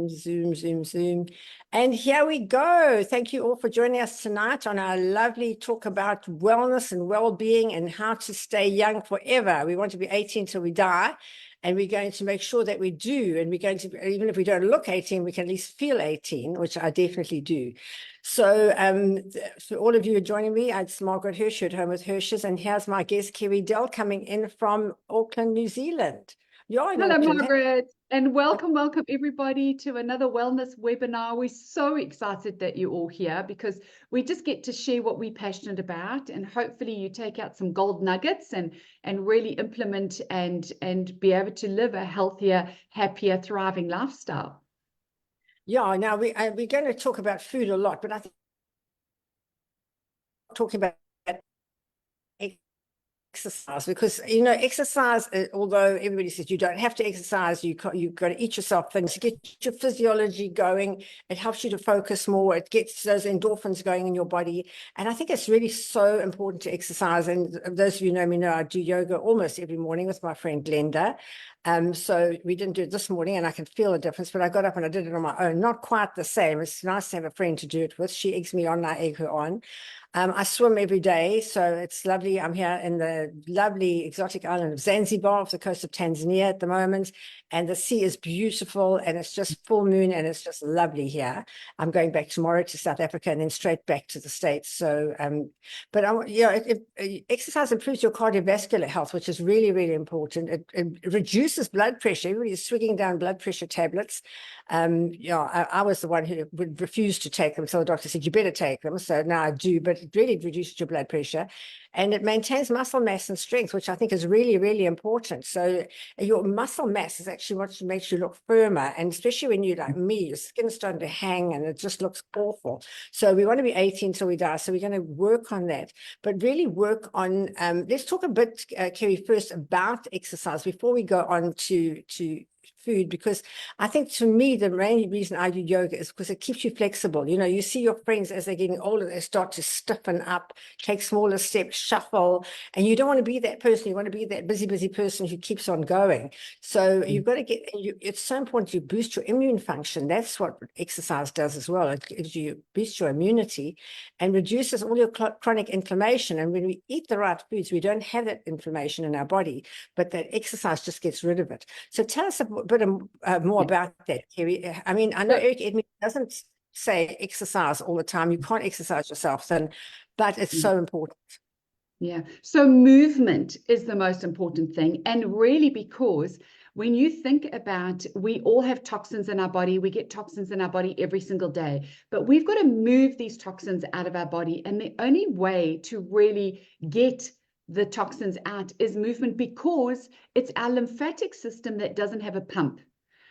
Zoom. And here we go. Thank you all for joining us tonight on our lovely talk about wellness and well-being and how to stay young forever. We want to be 18 till we die, and we're going to make sure that we do. And we're going to, even if we don't look 18, we can at least feel 18, which I definitely do. So for all of you who are joining me, it's Margaret Hirsch at home with Hirschs, and here's my guest, Kerry Dell, coming in from Auckland, New Zealand. You're in Hello, Auckland, Margaret, and welcome everybody to another wellness webinar. We're so excited that you're all here because we just get to share what we're passionate about, and hopefully you take out some gold nuggets and really implement and be able to live a healthier, happier, thriving lifestyle. Yeah, now we're going to talk about food a lot, but I think talking about exercise, because exercise, although everybody says you don't have to exercise, you've got to eat yourself things to get your physiology going. It helps you to focus more. It gets those endorphins going in your body, and I think it's really so important to exercise. And those of you know me know I do yoga almost every morning with my friend Glenda. So we didn't do it this morning, and I can feel the difference, but I got up and I did it on my own. Not quite the same. It's nice to have a friend to do it with. She eggs me on, I egg her on. I swim every day, so it's lovely. I'm here in the lovely exotic island of Zanzibar off the coast of Tanzania at the moment, and the sea is beautiful, and it's just full moon, and it's just lovely here. I'm going back tomorrow to South Africa and then straight back to the States. So, exercise improves your cardiovascular health, which is really, really important. It reduces blood pressure. Everybody's swinging down blood pressure tablets. I was the one who would refuse to take them, so the doctor said, you better take them. So now I do, but it really reduces your blood pressure, and it maintains muscle mass and strength, which I think is really, really important. So your muscle mass is actually what makes you look firmer, and especially when you're like me, your skin's starting to hang and it just looks awful. So we want to be 18 till we die, so we're going to work on that, but really work on, let's talk a bit, Kerry, first about exercise before we go on to food, because I think to me the main reason I do yoga is because it keeps you flexible. You see your friends as they're getting older, they start to stiffen up, take smaller steps, shuffle, and you don't want to be that person. You want to be that busy person who keeps on going. So you've got to it's so important to boost your immune function. That's what exercise does as well. It boosts your immunity and reduces all your chronic inflammation. And when we eat the right foods, we don't have that inflammation in our body, but that exercise just gets rid of it. So tell us a bit more about that, Kerry. I mean, I know Eric Edmund doesn't say exercise all the time. You can't exercise yourself, but it's so important. Yeah. So movement is the most important thing. And really, because when you think about, we all have toxins in our body, we get toxins in our body every single day, but we've got to move these toxins out of our body. And the only way to really get the toxins out is movement, because it's our lymphatic system that doesn't have a pump.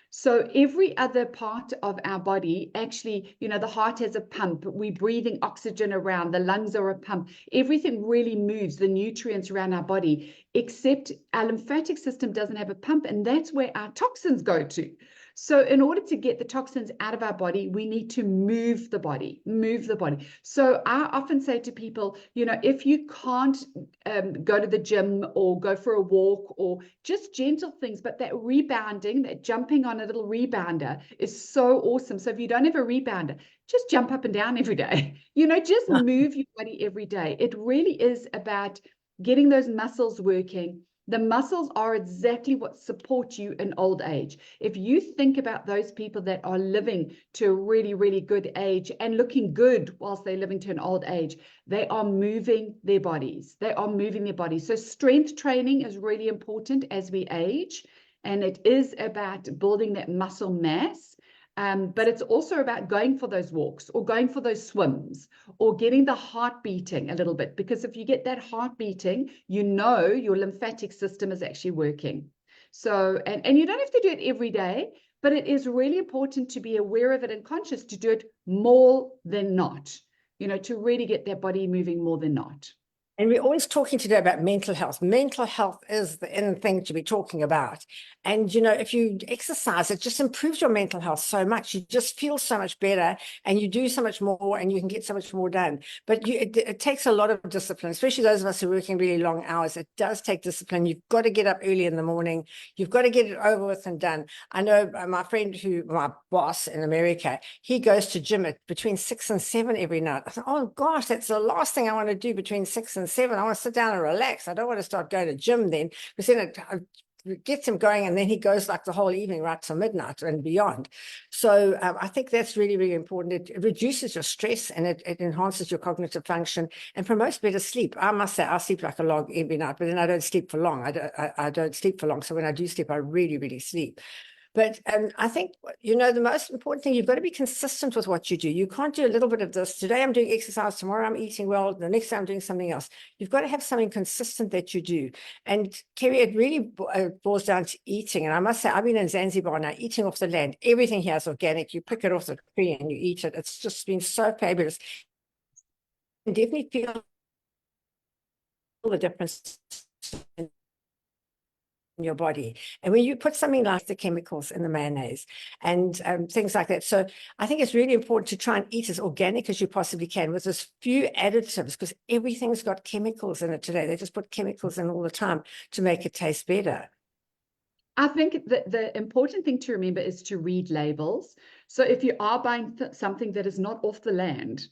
So every other part of our body, actually, the heart has a pump, we're breathing oxygen around, the lungs are a pump, everything really moves, the nutrients around our body, except our lymphatic system doesn't have a pump, and that's where our toxins go to. So in order to get the toxins out of our body, we need to move the body. So I often say to people, if you can't go to the gym or go for a walk or just gentle things, but that rebounding, that jumping on a little rebounder is so awesome. So if you don't have a rebounder, just jump up and down every day. Just move your body every day. It really is about getting those muscles working. The muscles are exactly what support you in old age. If you think about those people that are living to a really, really good age and looking good whilst they're living to an old age, they are moving their bodies. So strength training is really important as we age, and it is about building that muscle mass. But it's also about going for those walks or going for those swims or getting the heart beating a little bit, because if you get that heart beating, your lymphatic system is actually working. So, and you don't have to do it every day, but it is really important to be aware of it and conscious to do it more than not, to really get that body moving more than not. And we're always talking today about mental health. Mental health is the in thing to be talking about. And, you know, if you exercise, it just improves your mental health so much. You just feel so much better and you do so much more and you can get so much more done. But it takes a lot of discipline, especially those of us who are working really long hours. It does take discipline. You've got to get up early in the morning. You've got to get it over with and done. I know my friend my boss in America, he goes to gym at between 6 and 7 every night. I thought, oh gosh, that's the last thing I want to do between 6 and 7. I want to sit down and relax. I don't want to start going to gym then, because then it gets him going, and then he goes like the whole evening right to midnight and beyond. So I think that's really, really important. It reduces your stress and it enhances your cognitive function and promotes better sleep. I must say, I sleep like a log every night, but then I don't sleep for long. I don't sleep for long. So when I do sleep, I really, really sleep. But I think, you know, the most important thing, you've got to be consistent with what you do. You can't do a little bit of this. Today I'm doing exercise, tomorrow I'm eating well, the next time I'm doing something else. You've got to have something consistent that you do. And Kerry, it really boils down to eating. And I must say, I've been in Zanzibar now, eating off the land. Everything here is organic. You pick it off the tree and you eat it. It's just been so fabulous. You definitely feel the difference in your body. And when you put something like the chemicals in the mayonnaise and things like that. So I think it's really important to try and eat as organic as you possibly can with as few additives, because everything's got chemicals in it today. They just put chemicals in all the time to make it taste better. I think the important thing to remember is to read labels. So if you are buying something that is not off the land,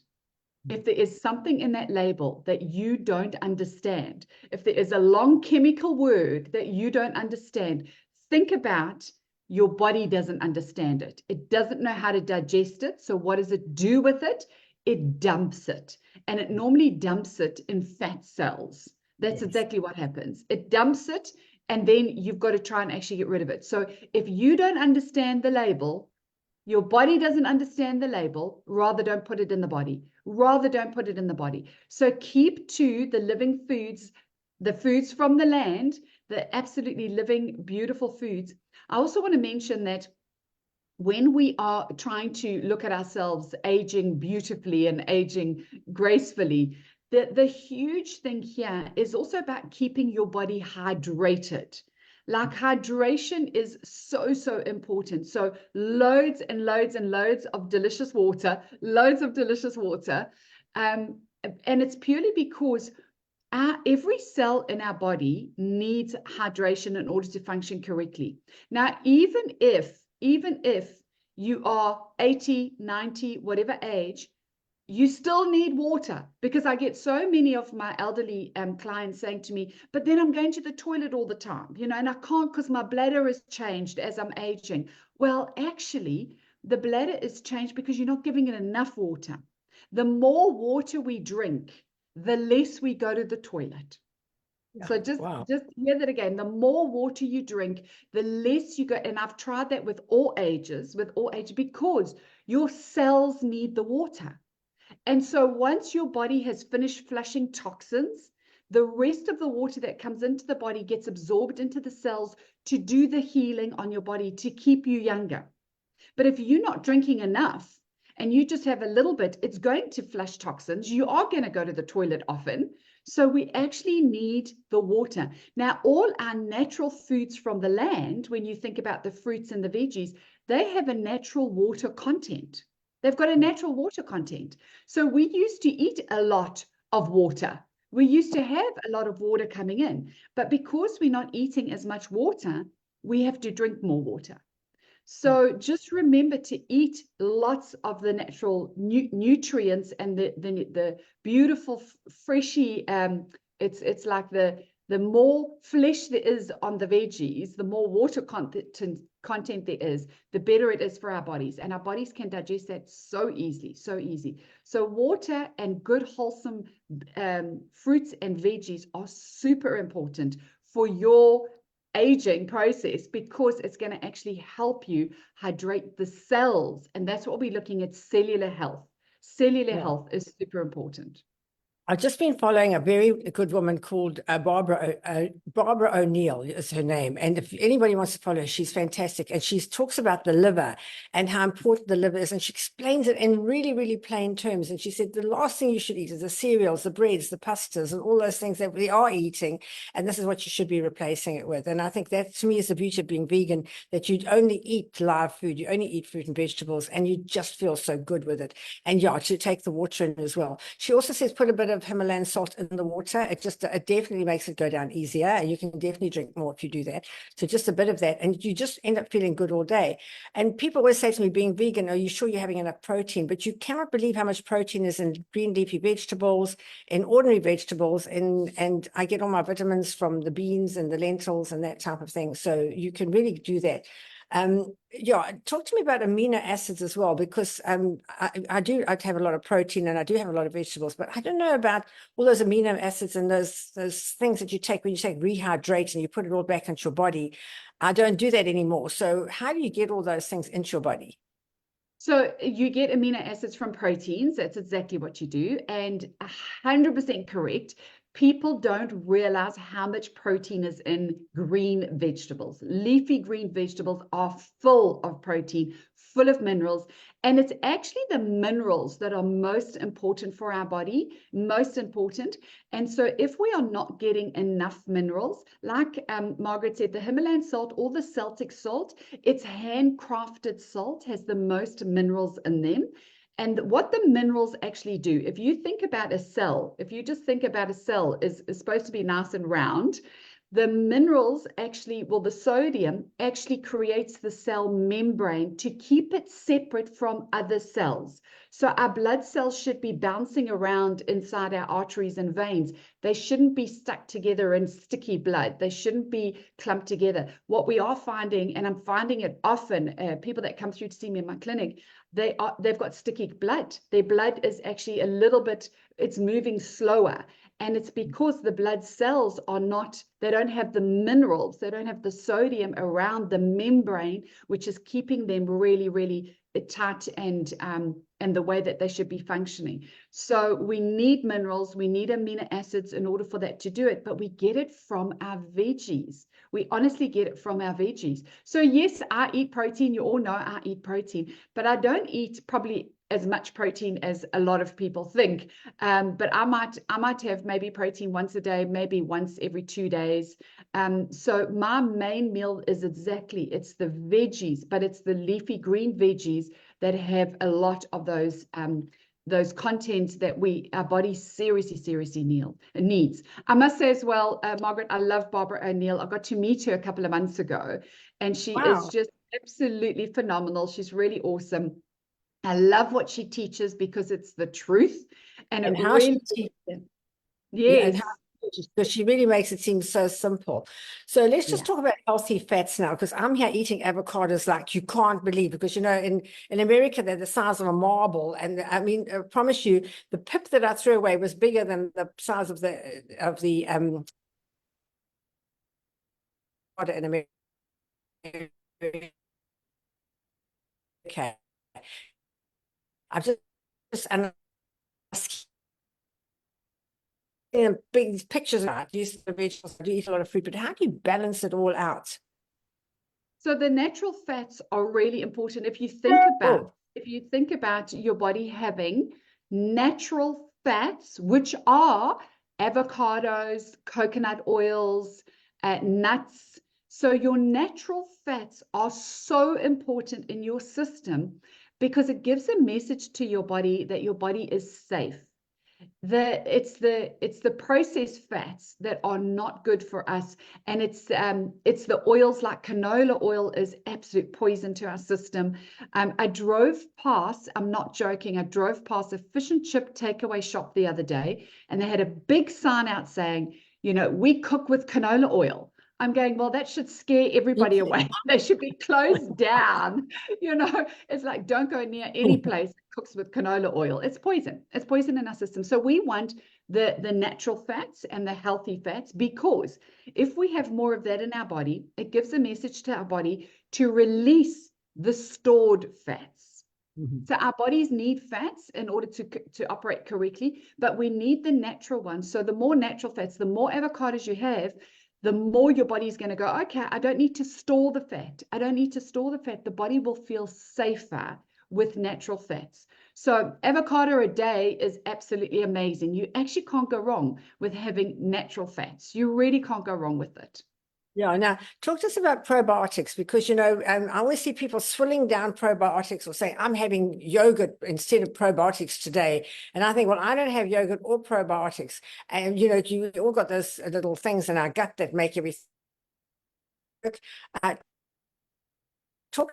if there is something in that label that you don't understand, if there is a long chemical word that you don't understand, think about your body doesn't understand it. It doesn't know how to digest it. So what does it do with it? It dumps it. And it normally dumps it in fat cells. That's exactly what happens. It dumps it, and then you've got to try and actually get rid of it. So if you don't understand the label, your body doesn't understand the label, rather don't put it in the body. Rather don't put it in the body. So keep to the living foods, the foods from the land, the absolutely living, beautiful foods. I also want to mention that when we are trying to look at ourselves aging beautifully and aging gracefully, the huge thing here is also about keeping your body hydrated. Like hydration is so, so important. So loads and loads and loads of delicious water, loads of delicious water. And it's purely because every cell in our body needs hydration in order to function correctly. Now, even if you are 80, 90, whatever age, you still need water, because I get so many of my elderly clients saying to me, but then I'm going to the toilet all the time, you know, and I can't because my bladder has changed as I'm aging. Well, actually, the bladder is changed because you're not giving it enough water. The more water we drink, the less we go to the toilet. So just hear that again. The more water you drink, the less you go. And I've tried that with all ages, because your cells need the water. And so once your body has finished flushing toxins, the rest of the water that comes into the body gets absorbed into the cells to do the healing on your body, to keep you younger. But if you're not drinking enough and you just have a little bit, it's going to flush toxins. You are going to go to the toilet often. So we actually need the water. Now, all our natural foods from the land, when you think about the fruits and the veggies, they have a natural water content. They've got a natural water content. So we used to eat a lot of water. We used to have a lot of water coming in. But because we're not eating as much water, we have to drink more water. So just remember to eat lots of the natural nutrients and the beautiful freshy. It's like the more flesh there is on the veggies, the more water content there is, the better it is for our bodies, and our bodies can digest that so easily, so easy. So water and good wholesome fruits and veggies are super important for your aging process, because it's going to actually help you hydrate the cells. And that's what we're looking at, cellular health. Cellular health is super important. I've just been following a very good woman called Barbara O'Neill is her name. And if anybody wants to follow her, she's fantastic. And she talks about the liver and how important the liver is. And she explains it in really, really plain terms. And she said the last thing you should eat is the cereals, the breads, the pastas, and all those things that we are eating. And this is what you should be replacing it with. And I think that, to me, is the beauty of being vegan, that you only eat live food, you only eat fruit and vegetables, and you just feel so good with it. And yeah, to take the water in as well. She also says put a bit of Himalayan salt in the water. It definitely makes it go down easier, and you can definitely drink more if you do that. So just a bit of that, and you just end up feeling good all day. And people always say to me, being vegan, are you sure you're having enough protein? But you cannot believe how much protein is in green leafy vegetables, in ordinary vegetables, and I get all my vitamins from the beans and the lentils and that type of thing. So you can really do that. Yeah, talk to me about amino acids as well, because I have a lot of protein and I do have a lot of vegetables, but I don't know about all those amino acids and those things that you take when you take rehydrate and you put it all back into your body. I don't do that anymore. So how do you get all those things into your body? So you get amino acids from proteins. That's exactly what you do. And 100% correct. People don't realize how much protein is in green vegetables. Leafy green vegetables are full of protein, full of minerals. And it's actually the minerals that are most important for our body, most important. And so if we are not getting enough minerals, like Margaret said, the Himalayan salt or the Celtic salt, it's handcrafted salt, has the most minerals in them. And what the minerals actually do, if you think about a cell, if you just think about a cell is supposed to be nice and round, the minerals actually, well, the sodium actually creates the cell membrane to keep it separate from other cells. So our blood cells should be bouncing around inside our arteries and veins. They shouldn't be stuck together in sticky blood. They shouldn't be clumped together. What we are finding, and I'm finding it often, people that come through to see me in my clinic, they've got sticky blood. Their blood is actually a little bit, it's moving slower. And it's because the blood cells are not, they don't have the minerals, they don't have the sodium around the membrane, which is keeping them really, really tight and the way that they should be functioning. So we need minerals, we need amino acids in order for that to do it, but we get it from our veggies. We honestly get it from our veggies. So yes, I eat protein. You all know I eat protein, but I don't eat probably as much protein as a lot of people think. But I might have maybe protein once a day, maybe once every 2 days. So my main meal is it's the veggies, but it's the leafy green veggies that have a lot of those contents that our body seriously needs. I must say as well, Margaret, I love Barbara O'Neill. I got to meet her a couple of months ago, and she is just absolutely phenomenal. She's really awesome. I love what she teaches because it's the truth, and it how really, she teaches. yes. Because she really makes it seem so simple. So let's just Yeah. talk about healthy fats now, because I'm here eating avocados like you can't believe, because, you know, in America, they're the size of a marble. And I mean, I promise you, the pip that I threw away was bigger than the size of the in America. I've and big pictures of use the vegetables, I do eat a lot of fruit, but how do you balance it all out? So the natural fats are really important. If you think about your body having natural fats, which are avocados, coconut oils, nuts. So your natural fats are so important in your system because it gives a message to your body that your body is safe. It's the processed fats that are not good for us, and it's the oils like canola oil is absolute poison to our system. I drove past, I'm not joking, I drove past a fish and chip takeaway shop the other day, and they had a big sign out saying, you know, we cook with canola oil. I'm going, well, that should scare everybody away. They should be closed down. You know, it's like, don't go near any place that cooks with canola oil. It's poison. It's poison in our system. So we want the natural fats and the healthy fats, because if we have more of that in our body, it gives a message to our body to release the stored fats. Mhm. So our bodies need fats in order to operate correctly, but we need the natural ones. So the more natural fats, the more avocados you have, the more your body's going to go, okay, I don't need to store the fat. I don't need to store the fat. The body will feel safer with natural fats. So avocado a day is absolutely amazing. You actually can't go wrong with having natural fats. You really can't go wrong with it. Yeah, now talk to us about probiotics, because, I always see people swilling down probiotics or saying, I'm having yogurt instead of probiotics today. And I think, well, I don't have yogurt or probiotics. And, you all got those little things in our gut that make everything work. Talk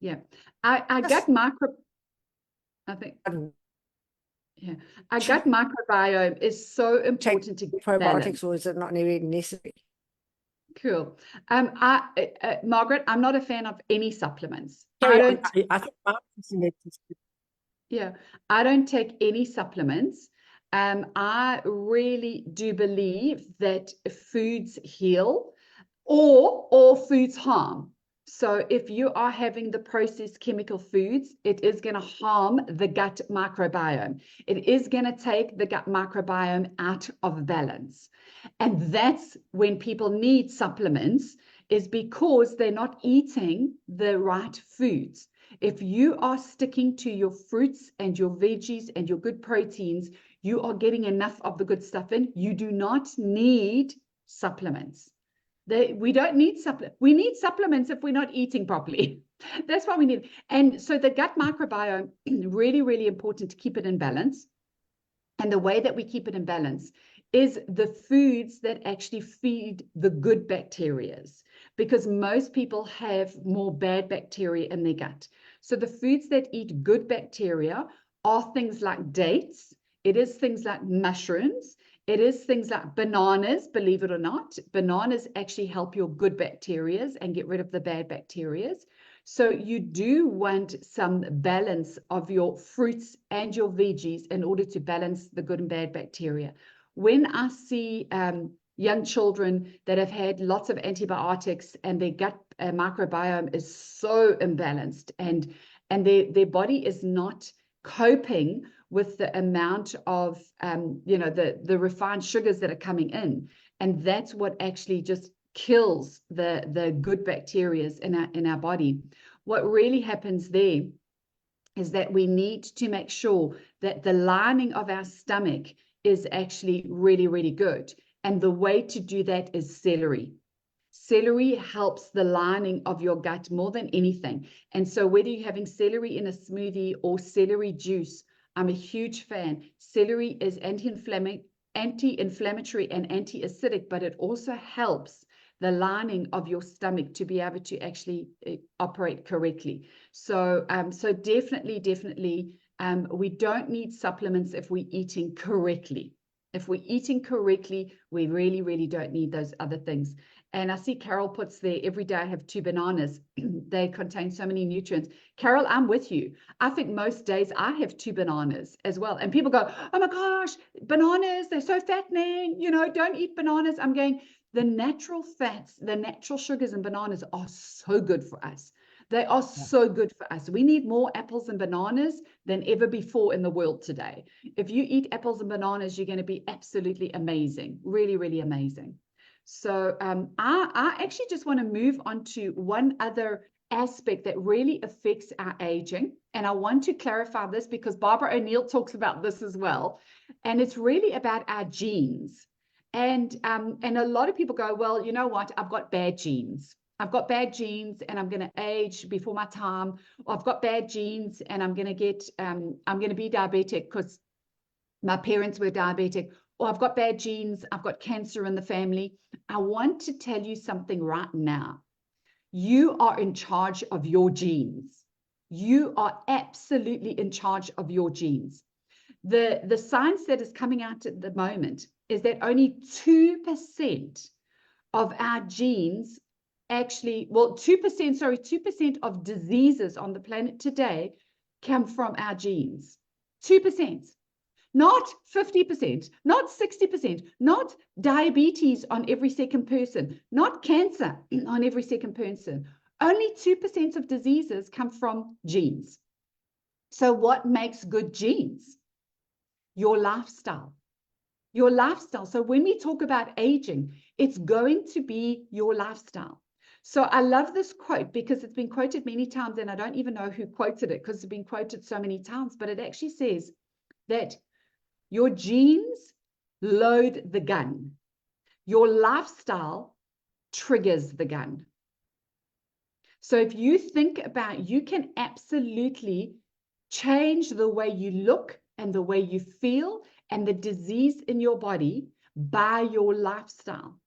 Yeah. Our us gut micro, I think, about yeah, our should gut microbiome is so we take important to get probiotics, balance. or is it not really necessary? Cool. Margaret, I'm not a fan of any supplements. I Carry on. don't, I think my person is- yeah, I don't take any supplements. I really do believe that foods heal or foods harm. So if you are having the processed chemical foods, it is going to harm the gut microbiome. It is going to take the gut microbiome out of balance. And that's when people need supplements, is because they're not eating the right foods. If you are sticking to your fruits and your veggies and your good proteins, you are getting enough of the good stuff in. You do not need supplements. We don't need supplements. We need supplements if we're not eating properly. That's what we need. And so the gut microbiome, really, really important to keep it in balance. And the way that we keep it in balance is the foods that actually feed the good bacteria, because most people have more bad bacteria in their gut. So the foods that eat good bacteria are things like dates. It is things like mushrooms. It is things like bananas, believe it or not. Bananas actually help your good bacteria and get rid of the bad bacteria. So you do want some balance of your fruits and your veggies in order to balance the good and bad bacteria. When I see young children that have had lots of antibiotics and their gut microbiome is so imbalanced, and their body is not coping with the amount of the refined sugars that are coming in, and that's what actually just kills the good bacteria in our body. What really happens there is that we need to make sure that the lining of our stomach is actually really, really good. And the way to do that is celery. Celery helps the lining of your gut more than anything. And so whether you're having celery in a smoothie or celery juice, I'm a huge fan. Celery is anti-inflammatory and anti-acidic, but it also helps the lining of your stomach to be able to actually operate correctly. So, definitely, we don't need supplements if we're eating correctly. If we're eating correctly, we really, really don't need those other things. And I see Carol puts there, every day I have 2 bananas. They contain so many nutrients. Carol, I'm with you. I think most days I have 2 bananas as well. And people go, oh my gosh, bananas, they're so fattening. Don't eat bananas. I'm going, the natural fats, the natural sugars in bananas are so good for us. They are so good for us. We need more apples and bananas than ever before in the world today. If you eat apples and bananas, you're going to be absolutely amazing. Really, really amazing. So I actually just want to move on to one other aspect that really affects our aging. And I want to clarify this because Barbara O'Neill talks about this as well. And it's really about our genes. And a lot of people go, well, you know what? I've got bad genes. I've got bad genes and I'm going to age before my time. Or I've got bad genes and I'm going to be diabetic because my parents were diabetic. Or I've got bad genes. I've got cancer in the family. I want to tell you something right now. You are in charge of your genes. You are absolutely in charge of your genes. The science that is coming out at the moment is that only 2% of our genes actually, 2% of diseases on the planet today come from our genes. 2%. Not 50%, not 60%, not diabetes on every second person, not cancer on every second person. Only 2% of diseases come from genes. So what makes good genes? Your lifestyle. Your lifestyle. So when we talk about aging, it's going to be your lifestyle. So I love this quote because it's been quoted many times, and I don't even know who quoted it because it's been quoted so many times, but it actually says that your genes load the gun. Your lifestyle triggers the gun. So if you think about, you can absolutely change the way you look and the way you feel and the disease in your body by your lifestyle.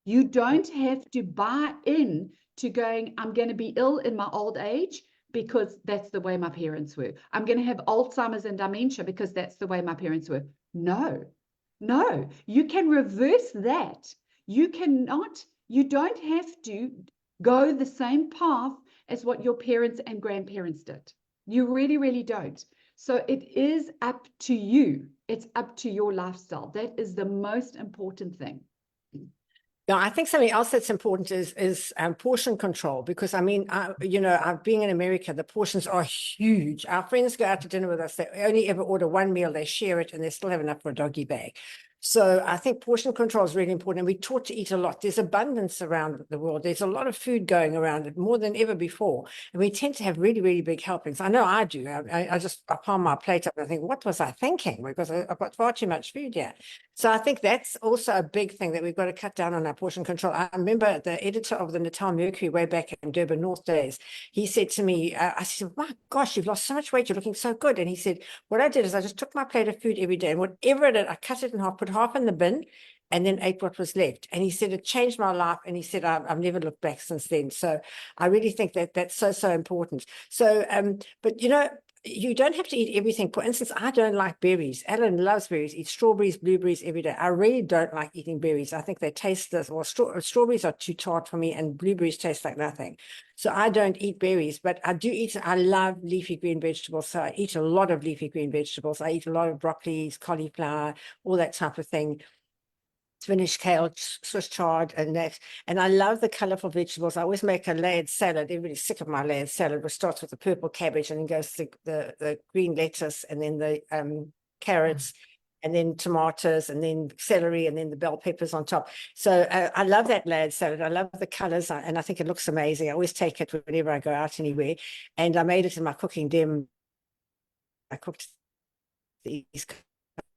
You don't have to buy in to going, I'm going to be ill in my old age because that's the way my parents were. I'm going to have Alzheimer's and dementia because that's the way my parents were. No, no, you can reverse that. You don't have to go the same path as what your parents and grandparents did. You really, really don't. So it is up to you. It's up to your lifestyle. That is the most important thing. Yeah, I think something else that's important is portion control, because I mean, I've been in America, the portions are huge. Our friends go out to dinner with us, they only ever order one meal, they share it, and they still have enough for a doggy bag. So I think portion control is really important. And we're taught to eat a lot. There's abundance around the world. There's a lot of food going around, more than ever before. And we tend to have really, really big helpings. I know I do. I palm my plate up and I think, what was I thinking? Because I've got far too much food here. So I think that's also a big thing that we've got to cut down on our portion control. I remember the editor of the Natal Mercury way back in Durban North days, he said to me, I said, my gosh, you've lost so much weight. You're looking so good. And he said, what I did is I just took my plate of food every day, and whatever it is, I cut it in half, put half in the bin, and then ate what was left. And he said, it changed my life. And he said, I've never looked back since then. So I really think that that's so, so important. So, but you don't have to eat everything. For instance, I don't like berries. Alan loves berries, eats strawberries, blueberries every day. I really don't like eating berries. I think they taste this, or strawberries are too tart for me, and blueberries taste like nothing. So I don't eat berries, but I love leafy green vegetables. So I eat a lot of leafy green vegetables. I eat a lot of broccoli, cauliflower, all that type of thing. Spinach, kale, Swiss chard, and that. And I love the colorful vegetables. I always make a layered salad. Everybody's sick of my layered salad, which starts with the purple cabbage and then goes to the green lettuce, and then the carrots, and then tomatoes, and then celery, and then the bell peppers on top. So I love that layered salad. I love the colors, and I think it looks amazing. I always take it whenever I go out anywhere. And I made it in my cooking dem. I cooked the East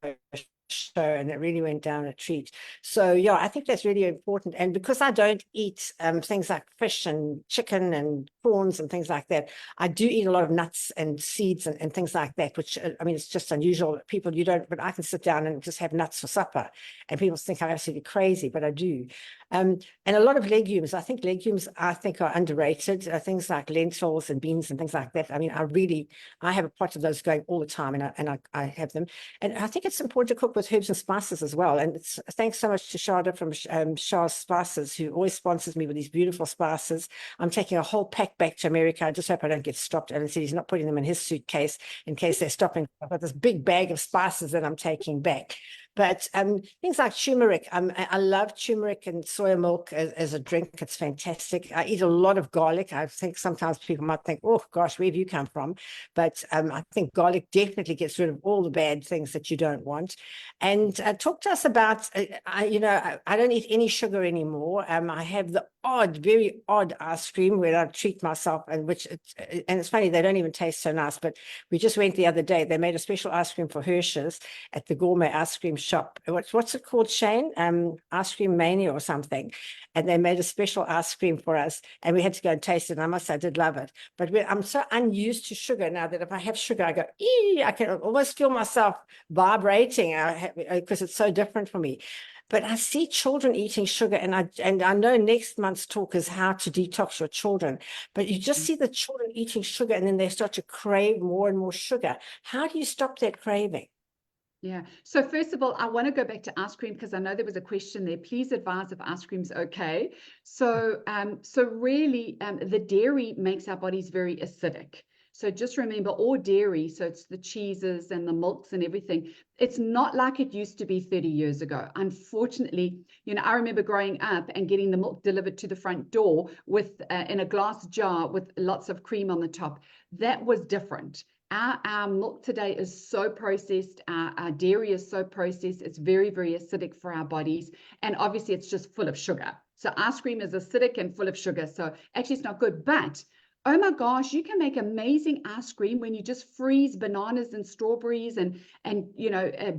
Coast show, and it really went down a treat. So yeah, I think that's really important. And because I don't eat things like fish and chicken and prawns and things like that, I do eat a lot of nuts and seeds and things like that, which I mean, it's just unusual. People, you don't, but I can sit down and just have nuts for supper, and people think I'm absolutely crazy, but I do. And a lot of legumes. I think legumes are underrated. Things like lentils and beans and things like that. I mean, I have a pot of those going all the time, and I have them. And I think it's important to cook with herbs and spices as well. And it's thanks so much to Shada from Shah's Spices, who always sponsors me with these beautiful spices. I'm taking a whole pack back to America. I just hope I don't get stopped. Alan said he's not putting them in his suitcase in case they're stopping. I've got this big bag of spices that I'm taking back. But things like turmeric, I love turmeric and soya milk as a drink. It's fantastic. I eat a lot of garlic. I think sometimes people might think, oh gosh, where have you come from? But I think garlic definitely gets rid of all the bad things that you don't want. And talk to us about, I don't eat any sugar anymore. I have the very odd ice cream where I treat myself, and it's funny, they don't even taste so nice. But we just went the other day. They made a special ice cream for Hirschs at the gourmet ice cream shop. What's it called, Shane? Ice Cream Mania or something. And they made a special ice cream for us, and we had to go and taste it. And I must say, I did love it. But I'm so unused to sugar now that if I have sugar, I go, I can almost feel myself vibrating because it's so different for me. But I see children eating sugar, and I know next month's talk is how to detox your children. But you just see the children eating sugar, and then they start to crave more and more sugar. How do you stop that craving? Yeah. So first of all, I want to go back to ice cream because I know there was a question there. Please advise if ice cream's okay. So really, the dairy makes our bodies very acidic. So just remember, or dairy, so it's the cheeses and the milks and everything. It's not like it used to be 30 years ago. Unfortunately, I remember growing up and getting the milk delivered to the front door with in a glass jar with lots of cream on the top. That was different. Our milk today is so processed. Our dairy is so processed. It's very, very acidic for our bodies. And obviously, it's just full of sugar. So ice cream is acidic and full of sugar. So actually, it's not good. But oh my gosh, you can make amazing ice cream when you just freeze bananas and strawberries and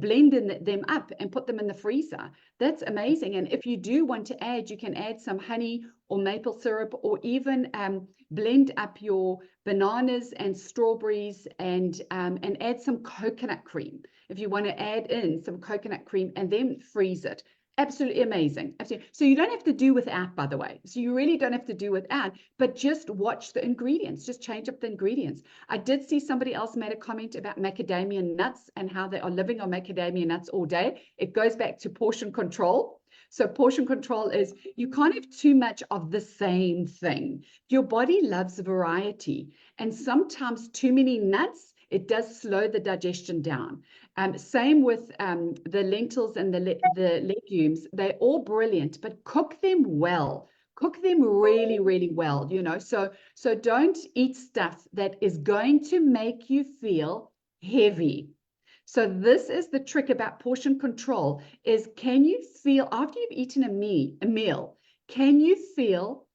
blend them up and put them in the freezer. That's amazing. And if you do want to add, you can add some honey or maple syrup, or even blend up your bananas and strawberries and add some coconut cream. If you want to add in some coconut cream and then freeze it. Absolutely amazing. Absolutely. So you don't have to do without, by the way. So you really don't have to do without, but just watch the ingredients. Just change up the ingredients. I did see somebody else made a comment about macadamia nuts and how they are living on macadamia nuts all day. It goes back to portion control. So portion control is you can't have too much of the same thing. Your body loves variety. And sometimes too many nuts, it does slow the digestion down. Same with the lentils and the legumes. They're all brilliant, but cook them well. Cook them really, really well, So don't eat stuff that is going to make you feel heavy. So this is the trick about portion control, is can you feel, after you've eaten a meal, can you feel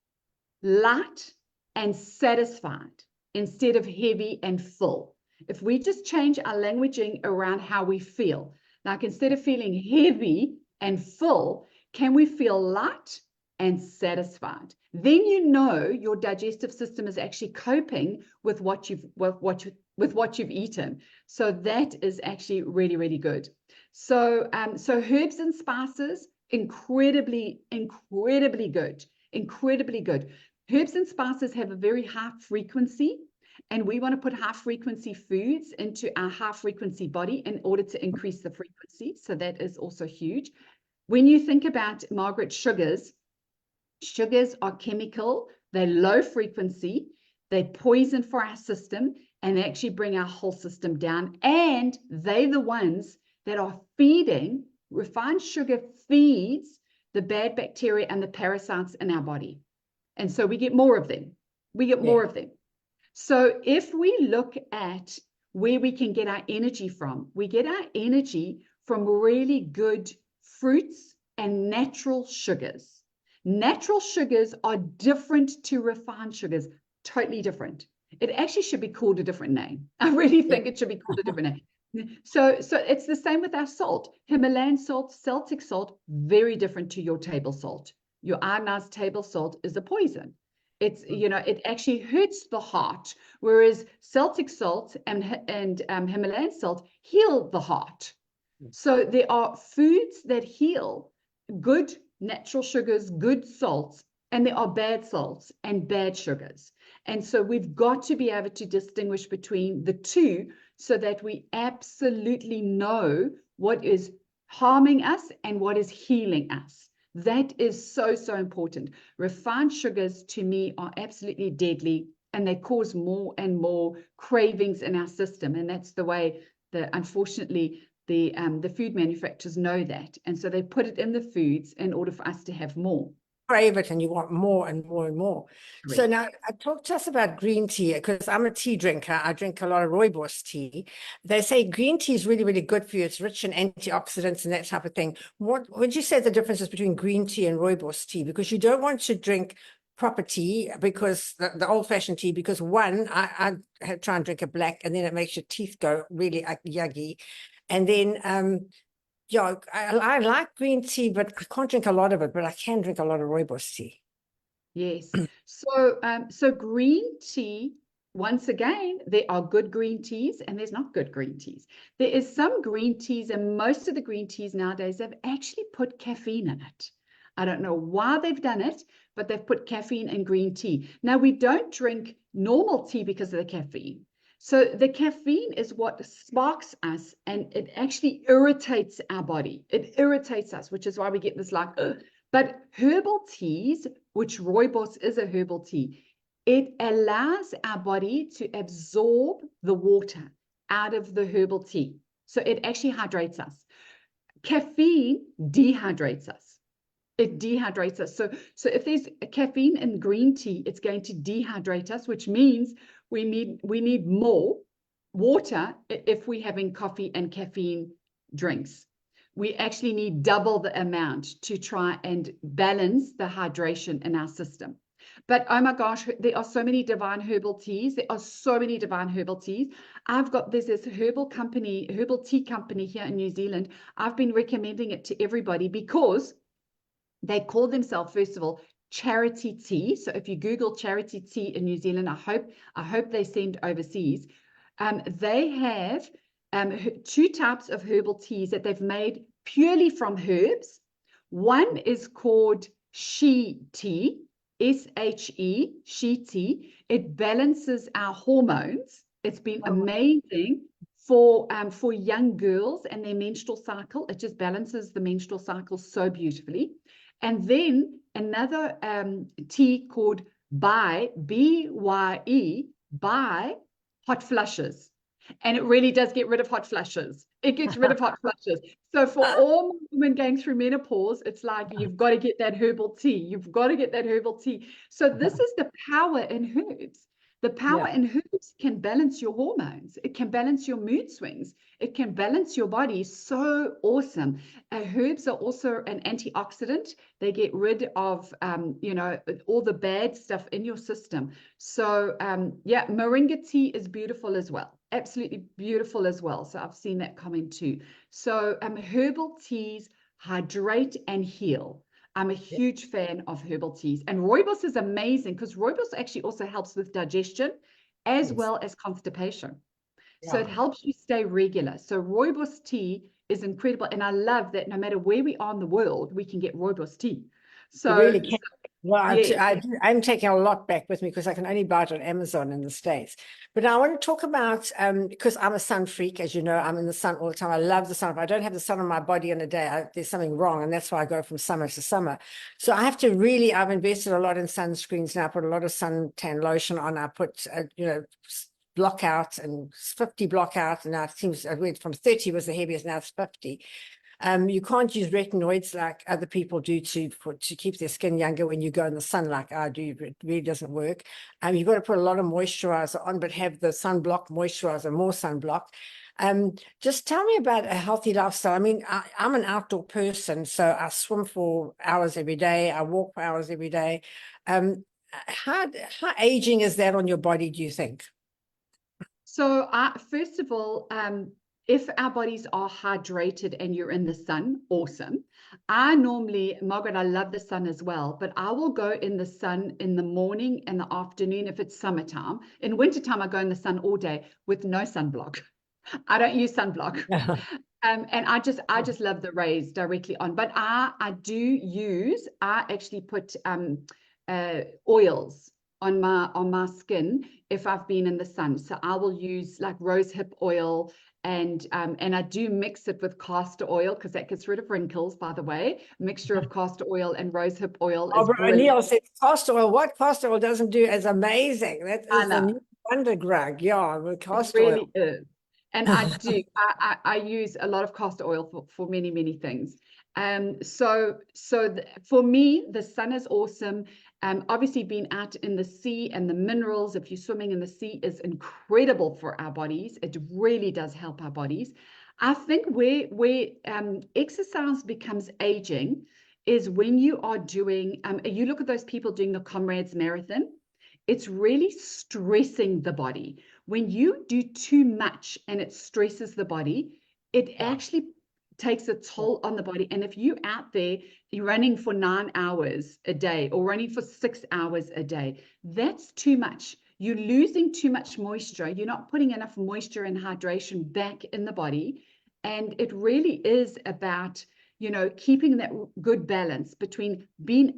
light and satisfied instead of heavy and full? If we just change our languaging around how we feel, like instead of feeling heavy and full, can we feel light and satisfied? Then your digestive system is actually coping with what you've eaten. So that is actually really, really good. So herbs and spices, incredibly good, incredibly good. Herbs and spices have a very high frequency, and we want to put high frequency foods into our high frequency body in order to increase the frequency. So that is also huge. When you think about, Margaret, sugars are chemical, they're low frequency, they're poison for our system, and they actually bring our whole system down. And they're the ones that are feeding, refined sugar feeds the bad bacteria and the parasites in our body. And so we get more of them. More of them. So if we look at where we can get our energy from, we get our energy from really good fruits and natural sugars. Natural sugars are different to refined sugars, totally different. It actually should be called a different name. I really think it should be called a different name. So it's the same with our salt. Himalayan salt, Celtic salt, very different to your table salt. Your ionized table salt is a poison. It's, it actually hurts the heart, whereas Celtic salt and Himalayan salt heal the heart. So there are foods that heal, good natural sugars, good salts, and there are bad salts and bad sugars. And so we've got to be able to distinguish between the two so that we absolutely know what is harming us and what is healing us. That is so, so important. Refined sugars, to me, are absolutely deadly, and they cause more and more cravings in our system. And that's the way that, unfortunately, the food manufacturers know that. And so they put it in the foods in order for us to have more. Crave it, and you want more and more and more. Correct. So now talk to us about green tea, because I'm a tea drinker. I drink a lot of rooibos tea. They say green tea is really, really good for you. It's rich in antioxidants and that type of thing. What would you say the differences between green tea and rooibos tea? Because you don't want to drink proper tea, because the old-fashioned tea, because one, I try and drink a black, and then it makes your teeth go really yucky. And then yeah, I like green tea, but I can't drink a lot of it, but I can drink a lot of rooibos tea. Yes. So green tea, once again, there are good green teas and there's not good green teas. There is some green teas, and most of the green teas nowadays have actually put caffeine in it. I don't know why they've done it, but they've put caffeine in green tea. Now, we don't drink normal tea because of the caffeine. So the caffeine is what sparks us, and it actually irritates our body. It irritates us, which is why we get this like, ugh. But herbal teas, which rooibos is a herbal tea, It allows our body to absorb the water out of the herbal tea. So it actually hydrates us. Caffeine dehydrates us. It dehydrates us. So if there's caffeine in green tea, it's going to dehydrate us, which means we need more water if we're having coffee and caffeine drinks. We actually need double the amount to try and balance the hydration in our system. But oh my gosh, there are so many divine herbal teas. There are so many divine herbal teas. There's this herbal tea company here in New Zealand. I've been recommending it to everybody because they call themselves, first of all, charity tea. So if you Google charity tea in New Zealand, I hope they send overseas. They have two types of herbal teas that they've made purely from herbs. One is called she tea, SHE, she tea. It balances our hormones. It's been amazing for young girls and their menstrual cycle. It just balances the menstrual cycle so beautifully. And then another tea called BYE, by hot flushes. And it really does get rid of hot flushes. It gets rid of hot flushes. So for all women going through menopause, it's like, you've got to get that herbal tea. You've got to get that herbal tea. So this is the power in herbs. The power in herbs can balance your hormones. It can balance your mood swings. It can balance your body. So awesome. Herbs are also an antioxidant. They get rid of, all the bad stuff in your system. So moringa tea is beautiful as well. Absolutely beautiful as well. So I've seen that coming too. So herbal teas hydrate and heal. I'm a huge fan of herbal teas. And rooibos is amazing because rooibos actually also helps with digestion as well as constipation. So it helps you stay regular. So rooibos tea is incredible. And I love that no matter where we are in the world, we can get rooibos tea. So you really can. Well, yeah. I'm taking a lot back with me because I can only buy it on Amazon in the States. But I want to talk about, because I'm a sun freak, as you know, I'm in the sun all the time. I love the sun. If I don't have the sun on my body in a day, there's something wrong. And that's why I go from summer to summer. So I have to really, I've invested a lot in sunscreens now. I put a lot of suntan lotion on. I put, block out and 50 block out. And now it seems I went from 30 was the heaviest, now it's 50. You can't use retinoids like other people do to keep their skin younger when you go in the sun like I do. It really doesn't work. You've got to put a lot of moisturizer on, but have the sunblock moisturizer, more sunblock. Just tell me about a healthy lifestyle. I mean, I'm an outdoor person, so I swim for hours every day. I walk for hours every day. How aging is that on your body, do you think? So first of all, if our bodies are hydrated and you're in the sun, awesome. Margaret, I love the sun as well, but I will go in the sun in the morning and the afternoon if it's summertime. In wintertime, I go in the sun all day with no sunblock. I don't use sunblock. And I just love the rays directly on. But I actually put oils on my skin if I've been in the sun. So I will use like rosehip oil, and I do mix it with castor oil because that gets rid of wrinkles, by the way. A mixture of castor oil and rosehip oil is brilliant. Neil said castor oil. What castor oil doesn't do is amazing. That is the new wonder drug. Yeah, with castor oil. It really is. And I use a lot of castor oil for many, many things. For me, the sun is awesome. Obviously being out in the sea and the minerals, if you're swimming in the sea, is incredible for our bodies. It really does help our bodies. I think where exercise becomes aging is when you are doing, you look at those people doing the Comrades Marathon, it's really stressing the body. When you do too much and it stresses the body, it actually takes a toll on the body. And if you're out there, you're running for 9 hours a day or running for 6 hours a day, that's too much. You're losing too much moisture. You're not putting enough moisture and hydration back in the body. And it really is about, keeping that good balance between being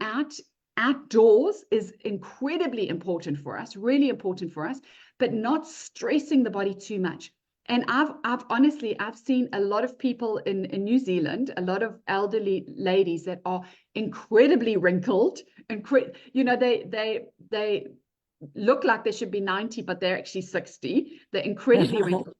outdoors is incredibly important for us, really important for us, but not stressing the body too much. And I've honestly seen a lot of people in New Zealand, a lot of elderly ladies that are incredibly wrinkled, they look like they should be 90, but they're actually 60. They're incredibly wrinkly.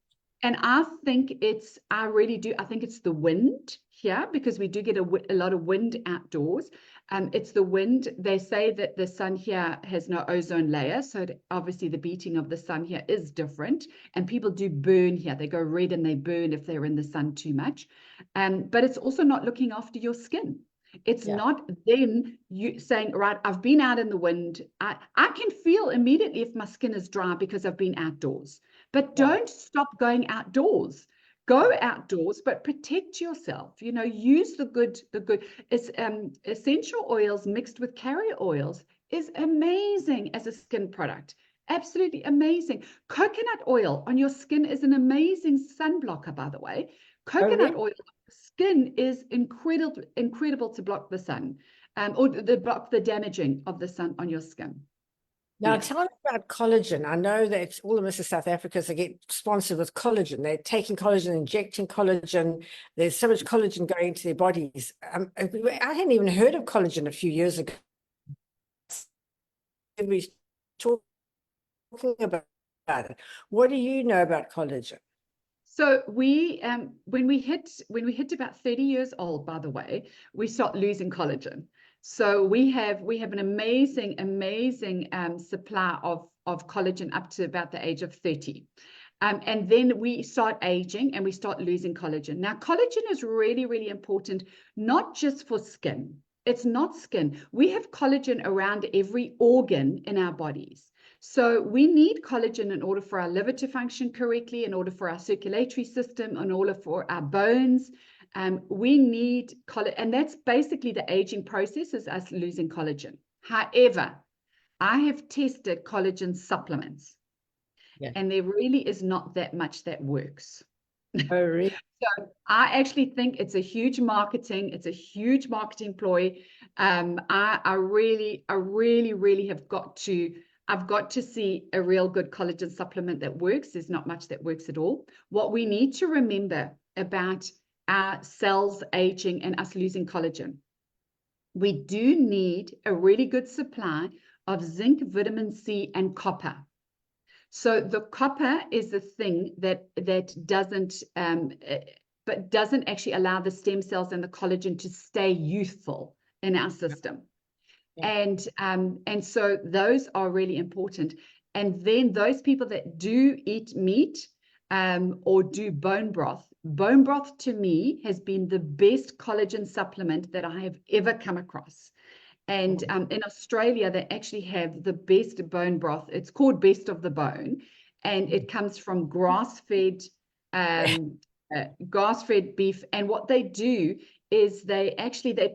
And I think I really do. I think it's the wind here, because we do get a lot of wind outdoors. It's the wind. They say that the sun here has no ozone layer. So obviously the beating of the sun here is different. And people do burn here. They go red and they burn if they're in the sun too much. But it's also not looking after your skin. It's not then you saying, right, I've been out in the wind. I can feel immediately if my skin is dry because I've been outdoors. But don't stop going outdoors. Go outdoors, but protect yourself. Use the good. It's essential oils mixed with carrier oils is amazing as a skin product. Absolutely amazing. Coconut oil on your skin is an amazing sun blocker, by the way. Coconut oil skin is incredible to block the sun, or block the damaging of the sun on your skin. Now, tell me about collagen. I know that all of Mrs. South Africans, they get sponsored with collagen. They're taking collagen, injecting collagen. There's so much collagen going into their bodies. I hadn't even heard of collagen a few years ago. We're talking about it. What do you know about collagen? So when we hit about 30 years old, by the way, we start losing collagen. So we have an amazing supply of collagen up to about the age of 30. And then we start aging and we start losing collagen. Now, collagen is really, really important, not just for skin. It's not skin. We have collagen around every organ in our bodies. So we need collagen in order for our liver to function correctly, in order for our circulatory system, in order for our bones. We need collagen, and that's basically the aging process, is us losing collagen. However, I have tested collagen supplements, and there really is not that much that works. Oh, really? So I actually think it's a huge marketing ploy. I really have got to. I've got to see a real good collagen supplement that works. There's not much that works at all. What we need to remember about our cells aging and us losing collagen, we do need a really good supply of zinc, vitamin C, and copper. So the copper is the thing that doesn't actually allow the stem cells and the collagen to stay youthful in our system. And so those are really important. And then those people that do eat meat or do bone broth to me has been the best collagen supplement that I have ever come across. And in Australia, they actually have the best bone broth. It's called Best of the Bone, and it comes from grass-fed beef. And what they do is they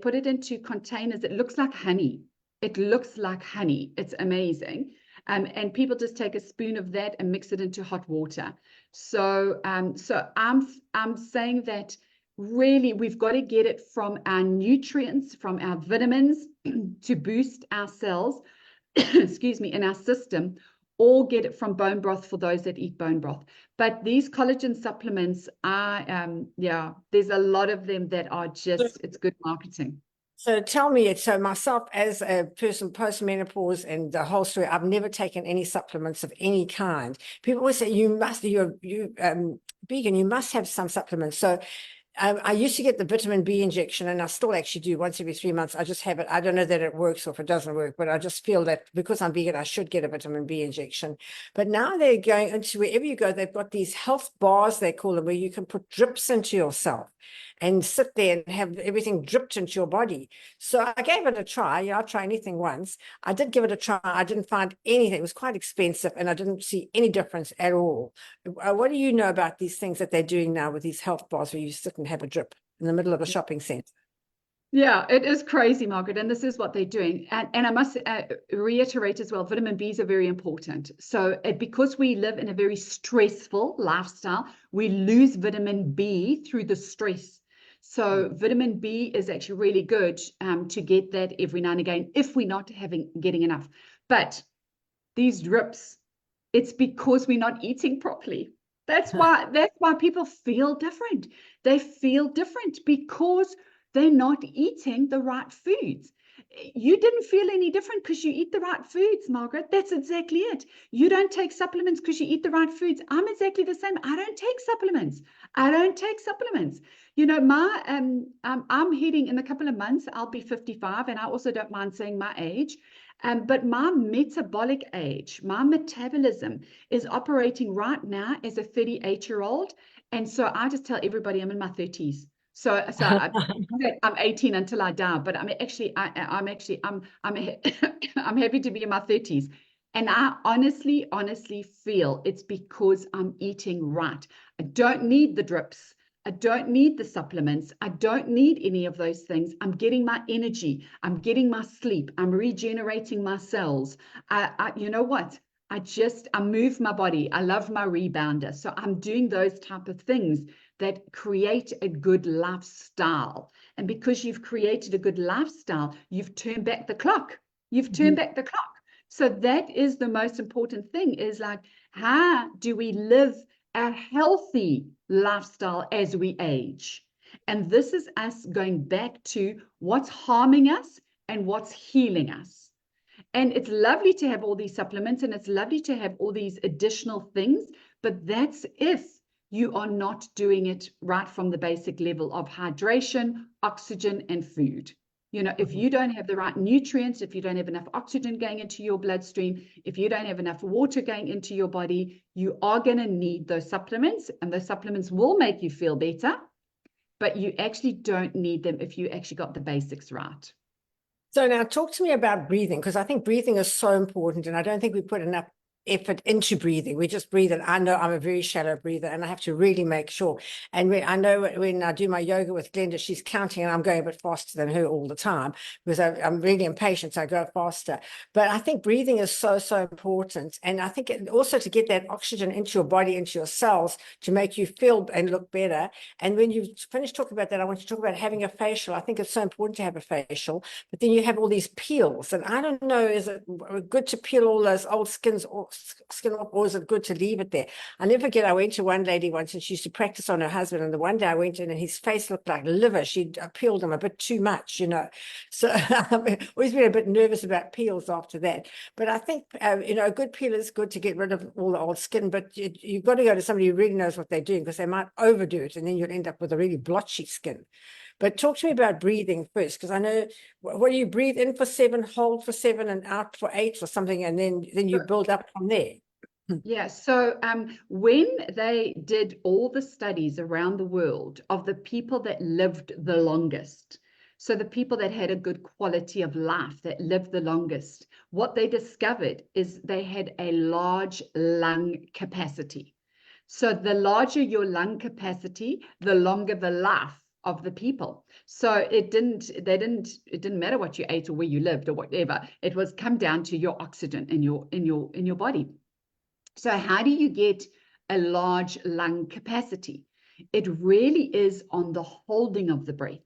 put it into containers. It looks like honey. It's amazing. And people just take a spoon of that and mix it into hot water. So I'm saying that really we've got to get it from our nutrients, from our vitamins to boost our cells, in our system, or get it from bone broth for those that eat bone broth. But these collagen supplements there's a lot of them that are just, it's good marketing. So tell me, so myself as a person post-menopause and the whole story, I've never taken any supplements of any kind. People always say you're vegan, you must have some supplements. So I used to get the vitamin B injection, and I still actually do once every 3 months. I just have it. I don't know that it works or if it doesn't work, but I just feel that because I'm vegan, I should get a vitamin B injection. But now they're going into wherever you go, they've got these health bars, they call them, where you can put drips into yourself and sit there and have everything dripped into your body. So I gave it a try. I'll try anything once. I did give it a try. I didn't find anything. It was quite expensive, and I didn't see any difference at all. What do you know about these things that they're doing now with these health bars where you sit and have a drip in the middle of a shopping center? Yeah, it is crazy, Margaret, and this is what they're doing. And I must reiterate as well, vitamin Bs are very important. So because we live in a very stressful lifestyle, we lose vitamin B through the stress. So vitamin B is actually really good to get that every now and again if we're not getting enough. But these drips, it's because we're not eating properly. That's why people feel different. They feel different because they're not eating the right foods. You didn't feel any different because you eat the right foods, Margaret. That's exactly it. You don't take supplements because you eat the right foods. I'm exactly the same. I don't take supplements. I don't take supplements. You know, my I'm heading in a couple of months, I'll be 55, and I also don't mind saying my age. But my metabolic age, my metabolism is operating right now as a 38-year-old. And so I just tell everybody I'm in my 30s. So I'm 18 until I die, but I'm happy to be in my 30s. And I honestly feel it's because I'm eating right. I don't need the drips. I don't need the supplements. I don't need any of those things. I'm getting my energy. I'm getting my sleep. I'm regenerating my cells. You know what? I move my body. I love my rebounder. So I'm doing those type of things that create a good lifestyle. And because you've created a good lifestyle, you've turned back the clock. You've turned back the clock. So that is the most important thing, is like, how do we live a healthy lifestyle as we age? And this is us going back to what's harming us and what's healing us. And it's lovely to have all these supplements, and it's lovely to have all these additional things, but that's if you are not doing it right from the basic level of hydration, oxygen, and food. You know, if you don't have the right nutrients, if you don't have enough oxygen going into your bloodstream, if you don't have enough water going into your body, you are going to need those supplements, and those supplements will make you feel better, but you actually don't need them if you actually got the basics right. So now talk to me about breathing, because I think breathing is so important, and I don't think we put enough effort into breathing. We just breathe, and I know I'm a very shallow breather, and I have to really make sure. And I know when I do my yoga with Glenda, she's counting, and I'm going a bit faster than her all the time because I'm really impatient, so I go faster. But I think breathing is so important, and I think also to get that oxygen into your body, into your cells, to make you feel and look better. And when you finish talking about that, I want you to talk about having a facial. I think it's so important to have a facial, but then you have all these peels, and I don't know, is it good to peel all those old skin off, or is it good to leave it there? I never forget, I went to one lady once, and she used to practice on her husband, and the one day I went in and his face looked like liver. She'd peeled him a bit too much, you know. So I've always been a bit nervous about peels after that. But I think, you know, a good peel is good to get rid of all the old skin, but you've got to go to somebody who really knows what they're doing, because they might overdo it, and then you'll end up with a really blotchy skin. But talk to me about breathing first, because I know, what do you breathe in for 7, hold for 7, and out for 8 or something, and then you build up from there. Yeah, so when they did all the studies around the world of the people that lived the longest, so the people that had a good quality of life, that lived the longest, what they discovered is they had a large lung capacity. So the larger your lung capacity, the longer the life of the people. So it didn't matter what you ate or where you lived or whatever. It was come down to your oxygen in your body. So how do you get a large lung capacity? It really is on the holding of the breath.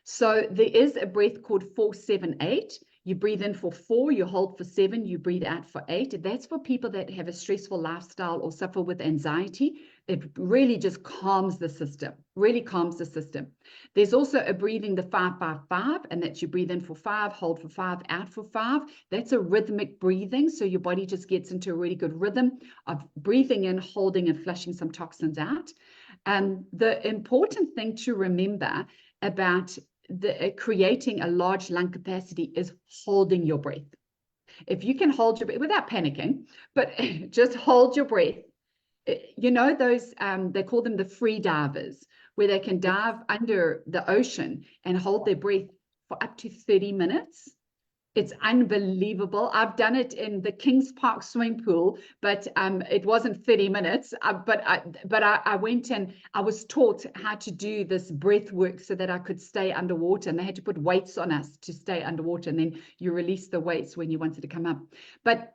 So there is a breath called 4-7-8. You breathe in for 4, you hold for 7, you breathe out for 8. That's for people that have a stressful lifestyle or suffer with anxiety. It really just calms the system, really calms the system. There's also a breathing, the 5-5-5, and that's you breathe in for 5, hold for 5, out for 5. That's a rhythmic breathing. So your body just gets into a really good rhythm of breathing in, holding, and flushing some toxins out. The important thing to remember about creating a large lung capacity is holding your breath. If you can hold your breath without panicking, but just hold your breath. You know, those, they call them the free divers, where they can dive under the ocean and hold their breath for up to 30 minutes. It's unbelievable. I've done it in the Kings Park swimming pool, but it wasn't 30 minutes. But I went and I was taught how to do this breath work so that I could stay underwater. And they had to put weights on us to stay underwater. And then you release the weights when you wanted to come up. But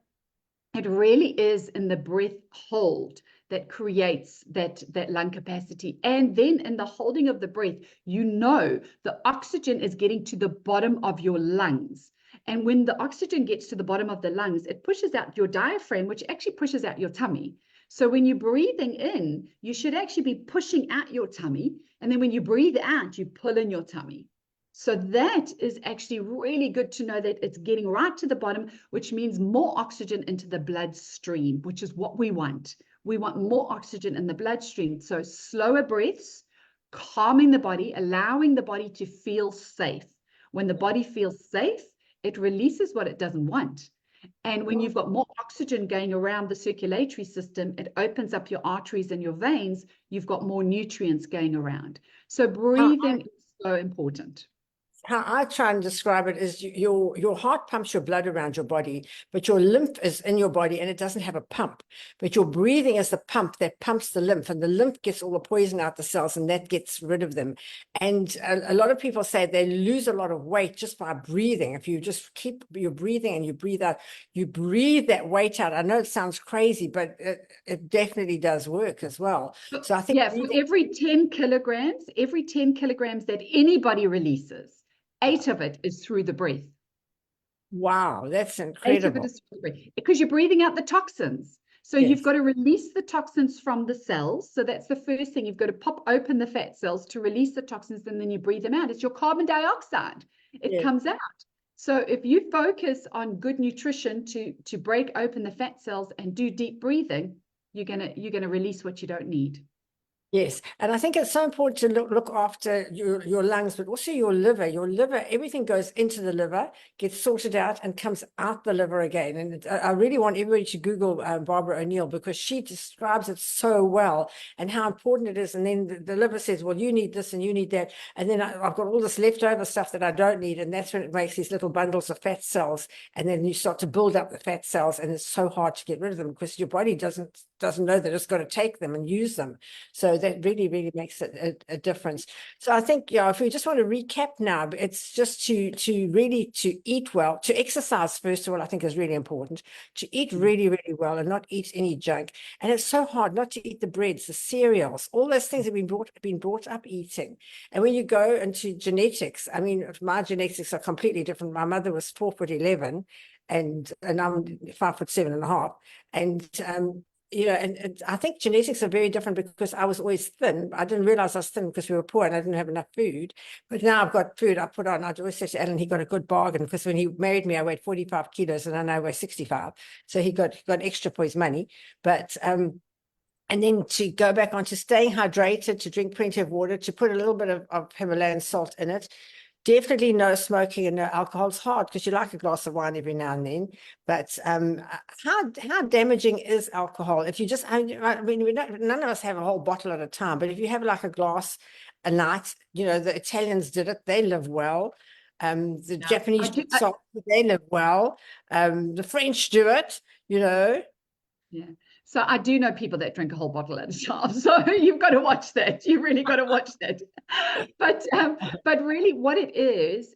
it really is in the breath hold that creates that lung capacity. And then in the holding of the breath, you know the oxygen is getting to the bottom of your lungs. And when the oxygen gets to the bottom of the lungs, it pushes out your diaphragm, which actually pushes out your tummy. So when you're breathing in, you should actually be pushing out your tummy. And then when you breathe out, you pull in your tummy. So that is actually really good to know that it's getting right to the bottom, which means more oxygen into the bloodstream, which is what we want. We want more oxygen in the bloodstream. So slower breaths, calming the body, allowing the body to feel safe. When the body feels safe, it releases what it doesn't want. And when you've got more oxygen going around the circulatory system, it opens up your arteries and your veins. You've got more nutrients going around. So breathing is so important. How I try and describe it is your heart pumps your blood around your body, but your lymph is in your body and it doesn't have a pump. But your breathing is the pump that pumps the lymph, and the lymph gets all the poison out the cells and that gets rid of them. And a lot of people say they lose a lot of weight just by breathing. If you just keep your breathing and you breathe out, you breathe that weight out. I know it sounds crazy, but it definitely does work as well. So I think yeah, for every 10 kilograms that anybody releases, 8 of it is through the breath. Wow, that's 8 of it incredible. is through the breath, because you're breathing out the toxins. So Yes. you've got to release the toxins from the cells. So that's the first thing. You've got to pop open the fat cells to release the toxins, and then you breathe them out. It's your carbon dioxide. It Yes. comes out. So if you focus on good nutrition to break open the fat cells and do deep breathing, you're gonna release what you don't need. Yes, and I think it's so important to look after your lungs, but also your liver. Your liver, everything goes into the liver, gets sorted out, and comes out the liver again. And I really want everybody to Google Barbara O'Neill, because she describes it so well and how important it is. And then the liver says, well, you need this and you need that. And then I've got all this leftover stuff that I don't need. And that's when it makes these little bundles of fat cells. And then you start to build up the fat cells, and it's so hard to get rid of them because your body doesn't know that it's got to take them and use them. So that really, really makes a difference. So I think, yeah, if we just want to recap now, it's just to really to eat well, to exercise, first of all, I think is really important, to eat really, really well and not eat any junk. And it's so hard not to eat the breads, the cereals, all those things that we've been brought up eating. And when you go into genetics, I mean, my genetics are completely different. My mother was 4'11", and I'm 5'7.5". And you know, and I think genetics are very different, because I was always thin. I didn't realize I was thin because we were poor and I didn't have enough food. But now I've got food I put on. I always say to Alan, he got a good bargain, because when he married me, I weighed 45 kilos and I now weigh 65. So he got extra for his money. But and then to go back on to staying hydrated, to drink plenty of water, to put a little bit of Himalayan salt in it. Definitely no smoking and no alcohol. It's hard because you like a glass of wine every now and then. But how damaging is alcohol? If you just, I mean, none of us have a whole bottle at a time, but if you have like a glass a night, you know, the Italians did it. They live well. The Japanese, they live well. The French do it, you know. Yeah. So I do know people that drink a whole bottle at a time. So you've got to watch that. You really got to watch that. But really what it is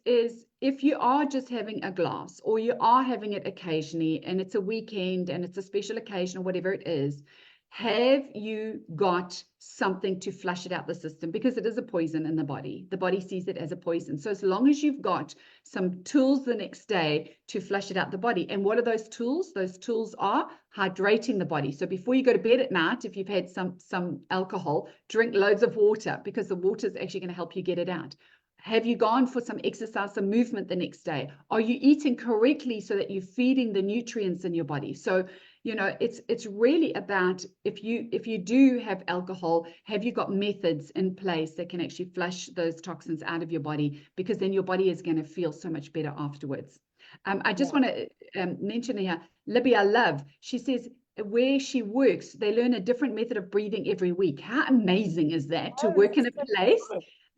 if you are just having a glass, or you are having it occasionally, and it's a weekend and it's a special occasion or whatever it is, have you got something to flush it out the system? Because it is a poison in the body. The body sees it as a poison. So as long as you've got some tools the next day to flush it out the body. And what are those tools? Those tools are hydrating the body. So before you go to bed at night, if you've had some alcohol, drink loads of water, because the water is actually going to help you get it out. Have you gone for some exercise, some movement the next day? Are you eating correctly so that you're feeding the nutrients in your body? So, you know, it's really about, if you do have alcohol, have you got methods in place that can actually flush those toxins out of your body? Because then your body is going to feel so much better afterwards. I just want to mention here, Libby, I love, she says, where she works, they learn a different method of breathing every week. How amazing is that, to work in a place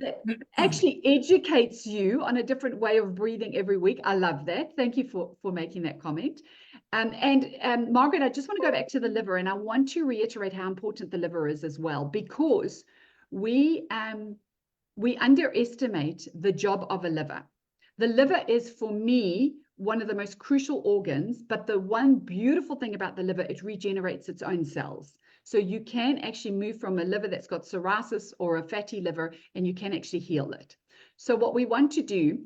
that actually educates you on a different way of breathing every week? I love that. Thank you for making that comment. And Margaret, I just want to go back to the liver, and I want to reiterate how important the liver is as well, because we underestimate the job of a liver. The liver is, for me, one of the most crucial organs, but the one beautiful thing about the liver, it regenerates its own cells. So you can actually move from a liver that's got cirrhosis or a fatty liver, and you can actually heal it. So what we want to do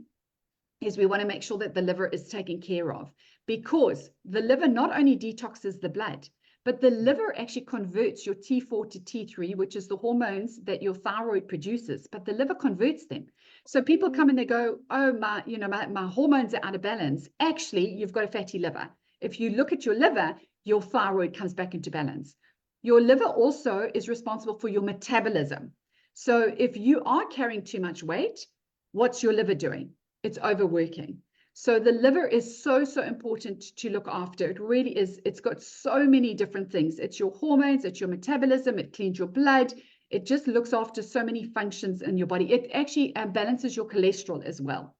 is we want to make sure that the liver is taken care of, because the liver not only detoxes the blood, but the liver actually converts your T4 to T3, which is the hormones that your thyroid produces, but the liver converts them. So people come and they go, oh, my hormones are out of balance. Actually, you've got a fatty liver. If you look at your liver, your thyroid comes back into balance. Your liver also is responsible for your metabolism. So if you are carrying too much weight, what's your liver doing? It's overworking. So the liver is so, so important to look after. It really is. It's got so many different things. It's your hormones, it's your metabolism, it cleans your blood. It just looks after so many functions in your body. It actually balances your cholesterol as well.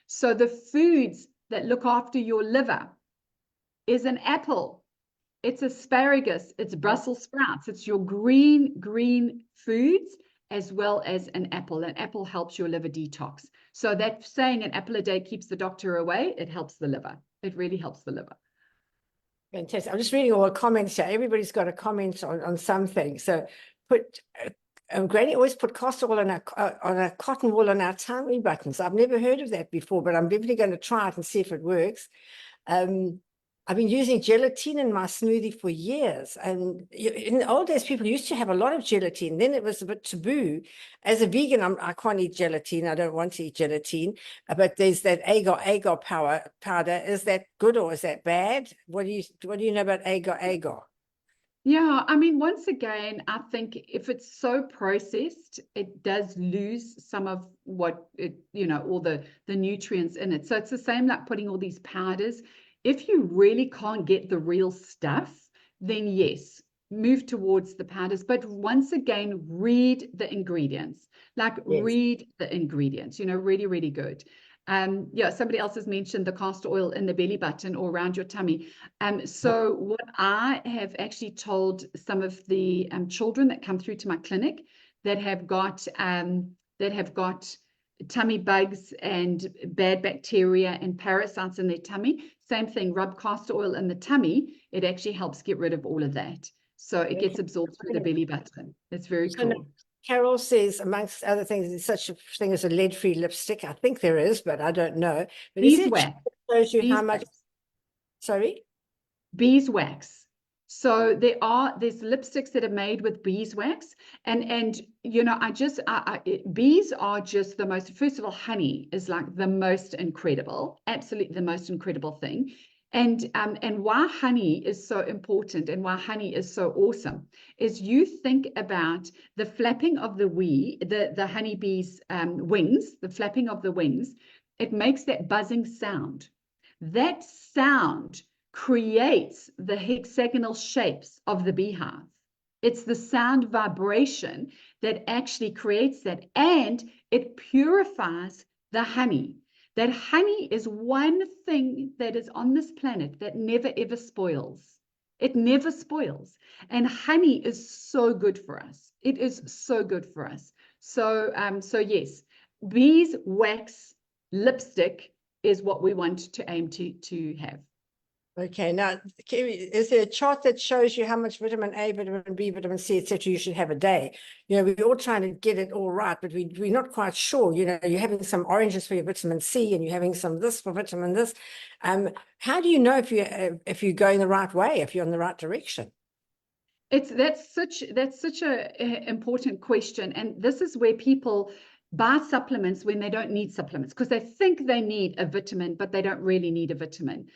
So the foods that look after your liver is an apple, it's asparagus, it's Brussels sprouts, it's your green foods, as well as an apple. An apple helps your liver detox. So that saying an apple a day keeps the doctor away, it helps the liver. It really helps the liver. Fantastic. I'm just reading all the comments here. Everybody's got a comment on something. So Granny always put castor oil on a cotton wool on our tummy buttons. I've never heard of that before, but I'm definitely going to try it and see if it works. I've been using gelatin in my smoothie for years. And in the old days, people used to have a lot of gelatin. Then it was a bit taboo. As a vegan, I can't eat gelatin. I don't want to eat gelatin. But there's that agar powder. Is that good or is that bad? What do you know about agar? Yeah, I mean, once again, I think if it's so processed, it does lose some of what it, all the nutrients in it. So it's the same like putting all these powders. If you really can't get the real stuff, then yes, move towards the powders. But once again, read the ingredients. Read the ingredients, really, really good. Somebody else has mentioned the castor oil in the belly button or around your tummy. So what I have actually told some of the children that come through to my clinic that have got tummy bugs and bad bacteria and parasites in their tummy, same thing, rub castor oil in the tummy. It actually helps get rid of all of that. So it gets absorbed through the belly button. It's very cool. Carol says, amongst other things, there's such a thing as a lead-free lipstick. I think there is, but I don't know. But Beeswax. Shows you how much. Sorry? Beeswax. So there's lipsticks that are made with beeswax, and bees are just the most. First of all, honey is like the most incredible, absolutely the most incredible thing. And why honey is so important and why honey is so awesome is you think about the flapping of the honeybee's wings, the flapping of the wings, it makes that buzzing sound. That sound creates the hexagonal shapes of the beehive. It's the sound vibration that actually creates that, and it purifies the honey. That honey is one thing that is on this planet that never ever spoils. It never spoils. And honey is so good for us. It is so good for us. So yes, beeswax lipstick is what we want to aim to have. Okay, now, is there a chart that shows you how much vitamin A, vitamin B, vitamin C, etc. you should have a day? We're all trying to get it all right, but we're not quite sure. You're having some oranges for your vitamin C, and you're having some this for vitamin this. How do you know if you're going the right way, if you're in the right direction? That's such a important question, and this is where people buy supplements when they don't need supplements because they think they need a vitamin, but they don't really need a vitamin.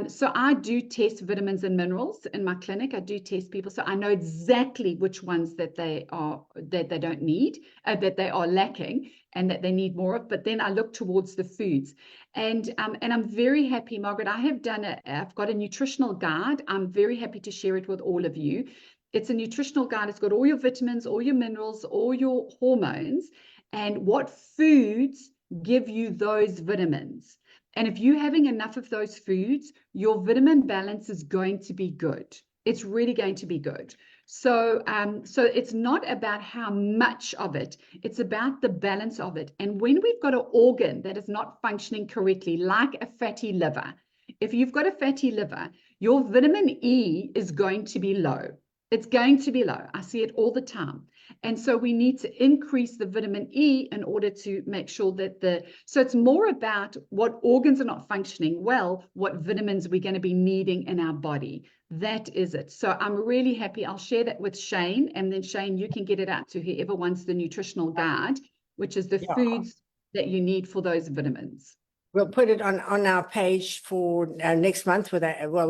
So I do test vitamins and minerals in my clinic. I do test people, so I know exactly which ones that they don't need, that they are lacking, and that they need more of. But then I look towards the foods, and I'm very happy, Margaret. I've got a nutritional guide. I'm very happy to share it with all of you. It's a nutritional guide. It's got all your vitamins, all your minerals, all your hormones, and what foods give you those vitamins. And if you're having enough of those foods, your vitamin balance is going to be good. It's really going to be good. So it's not about how much of it, it's about the balance of it. And when we've got an organ that is not functioning correctly, like a fatty liver, if you've got a fatty liver, your vitamin E is going to be low. It's going to be low. I see it all the time. And so we need to increase the vitamin E in order to make sure that so it's more about what organs are not functioning well, what vitamins we're going to be needing in our body. That is it. So I'm really happy. I'll share that with Shane, and then Shane, you can get it out to whoever wants the nutritional guide, which is the foods that you need for those vitamins. We'll put it on our page for next month. We'll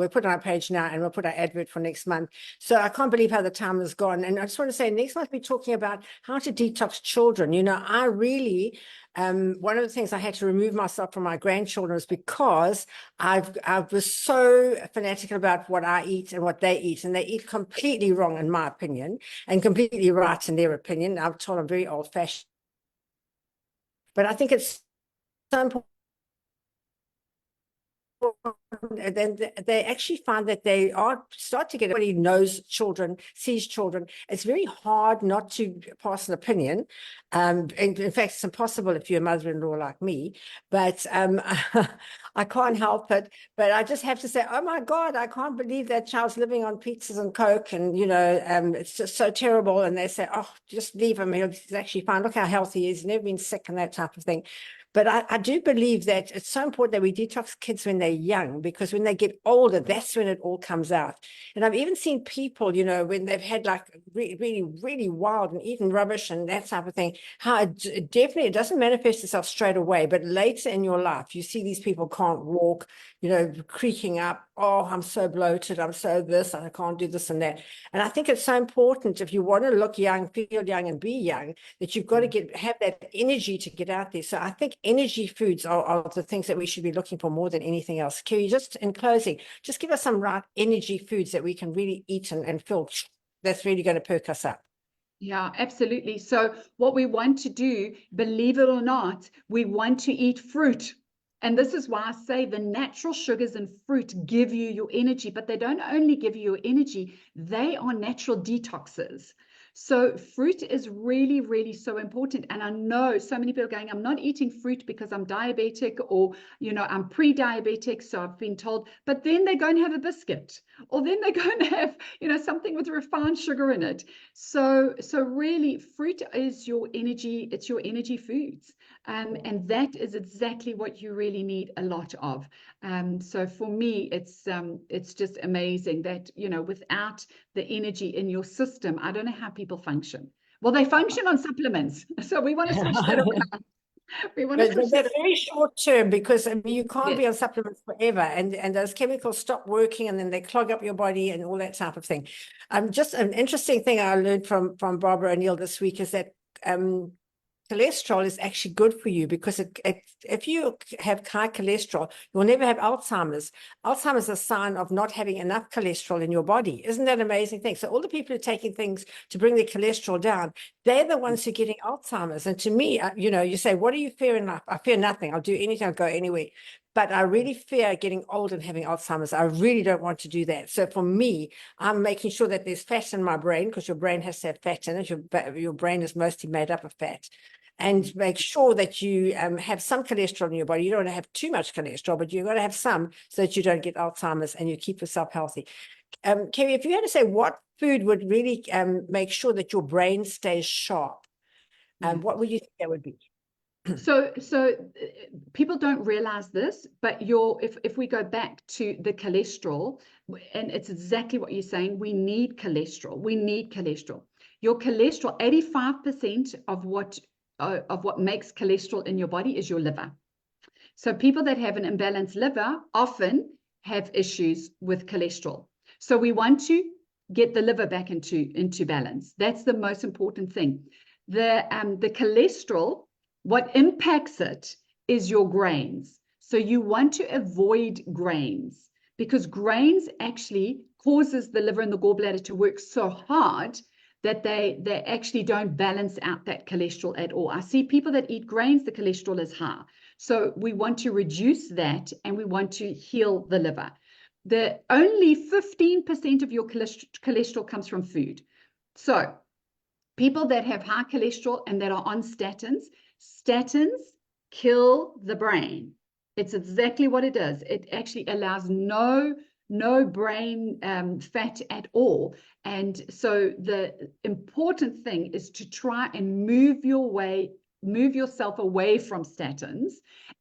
put it on our page now, and we'll put our advert for next month. So I can't believe how the time has gone. And I just want to say, next month we're talking about how to detox children. You know, I really, one of the things I had to remove myself from my grandchildren was because I was so fanatical about what I eat and what they eat, and they eat completely wrong, in my opinion, and completely right in their opinion. I'm told I'm very old-fashioned, but I think it's so important. And then they actually find that they start to get, everybody knows children, sees children. It's very hard not to pass an opinion. In fact, it's impossible if you're a mother-in-law like me, but I can't help it. But I just have to say, oh my God, I can't believe that child's living on pizzas and Coke, and you know, it's just so terrible. And they say, oh, just leave him. He's actually fine. Look how healthy he is. He's never been sick and that type of thing. But I do believe that it's so important that we detox kids when they're young, because when they get older, that's when it all comes out. And I've even seen people, you know, when they've had like really, really wild and eaten rubbish and that type of thing, how it definitely doesn't manifest itself straight away, but later in your life, you see these people can't walk, you know, creaking up. Oh, I'm so bloated. I'm so this, and I can't do this and that. And I think it's so important, if you want to look young, feel young, and be young, that you've got to have that energy to get out there. So I think energy foods are the things that we should be looking for more than anything else. Kerry, just in closing, just give us some right energy foods that we can really eat and feel that's really going to perk us up. Yeah, absolutely. So what we want to do, believe it or not, we want to eat fruit. And this is why I say the natural sugars in fruit give you your energy, but they don't only give you your energy, they are natural detoxes. So fruit is really, really so important. And I know so many people are going, I'm not eating fruit because I'm diabetic, or, you know, I'm pre-diabetic. So I've been told, but then they go and have a biscuit, or then they go and have, you know, something with refined sugar in it. So really fruit is your energy. It's your energy foods. And that is exactly what you really need a lot of. So for me, it's just amazing that, you know, without the energy in your system, I don't know how people function. Well, they function on supplements. So we want to switch that around. We want to switch They're very short term, because I mean, you can't be Yes. on supplements forever, and those chemicals stop working, and then they clog up your body and all that type of thing. Just an interesting thing I learned from Barbara O'Neill this week is that cholesterol is actually good for you, because if you have high cholesterol, you'll never have Alzheimer's. Alzheimer's is a sign of not having enough cholesterol in your body. Isn't that an amazing thing? So all the people who are taking things to bring their cholesterol down, they're the ones who are getting Alzheimer's. And to me, you know, you say, what do you fear in life? I fear nothing. I'll do anything. I'll go anywhere. But I really fear getting old and having Alzheimer's. I really don't want to do that. So for me, I'm making sure that there's fat in my brain, because your brain has to have fat in it. Your brain is mostly made up of fat. And make sure that you have some cholesterol in your body. You don't want to have too much cholesterol, but you've got to have some, so that you don't get Alzheimer's and you keep yourself healthy. Kerry, if you had to say what food would really make sure that your brain stays sharp, what would you think that would be? So people don't realize this, but if we go back to the cholesterol, and it's exactly what you're saying, we need cholesterol. We need cholesterol. Your cholesterol, 85% of what makes cholesterol in your body is your liver. So people that have an imbalanced liver often have issues with cholesterol. So we want to get the liver back into balance. That's the most important thing. The cholesterol, what impacts it is your grains. So you want to avoid grains, because grains actually causes the liver and the gallbladder to work so hard that they actually don't balance out that cholesterol at all. I see people that eat grains, the cholesterol is high. So we want to reduce that, and we want to heal the liver. The only 15% of your cholesterol comes from food. So people that have high cholesterol and that are on statins kill the brain. It's exactly what it does. It actually allows no no brain fat at all. And so the important thing is to try and move yourself away from statins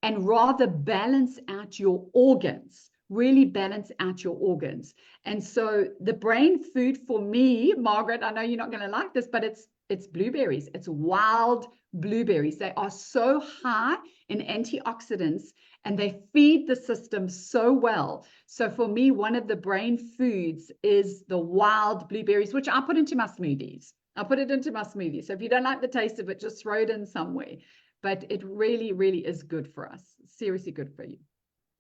and rather balance out your organs, really balance out your organs. And so the brain food for me, Margaret, I know you're not going to like this, but it's blueberries. It's wild blueberries. They are so high in antioxidants and they feed the system so well. So for me, one of the brain foods is the wild blueberries, which I put into my smoothies. I put it into my smoothie. So if you don't like the taste of it, just throw it in somewhere. But it really, really is good for us. Seriously good for you.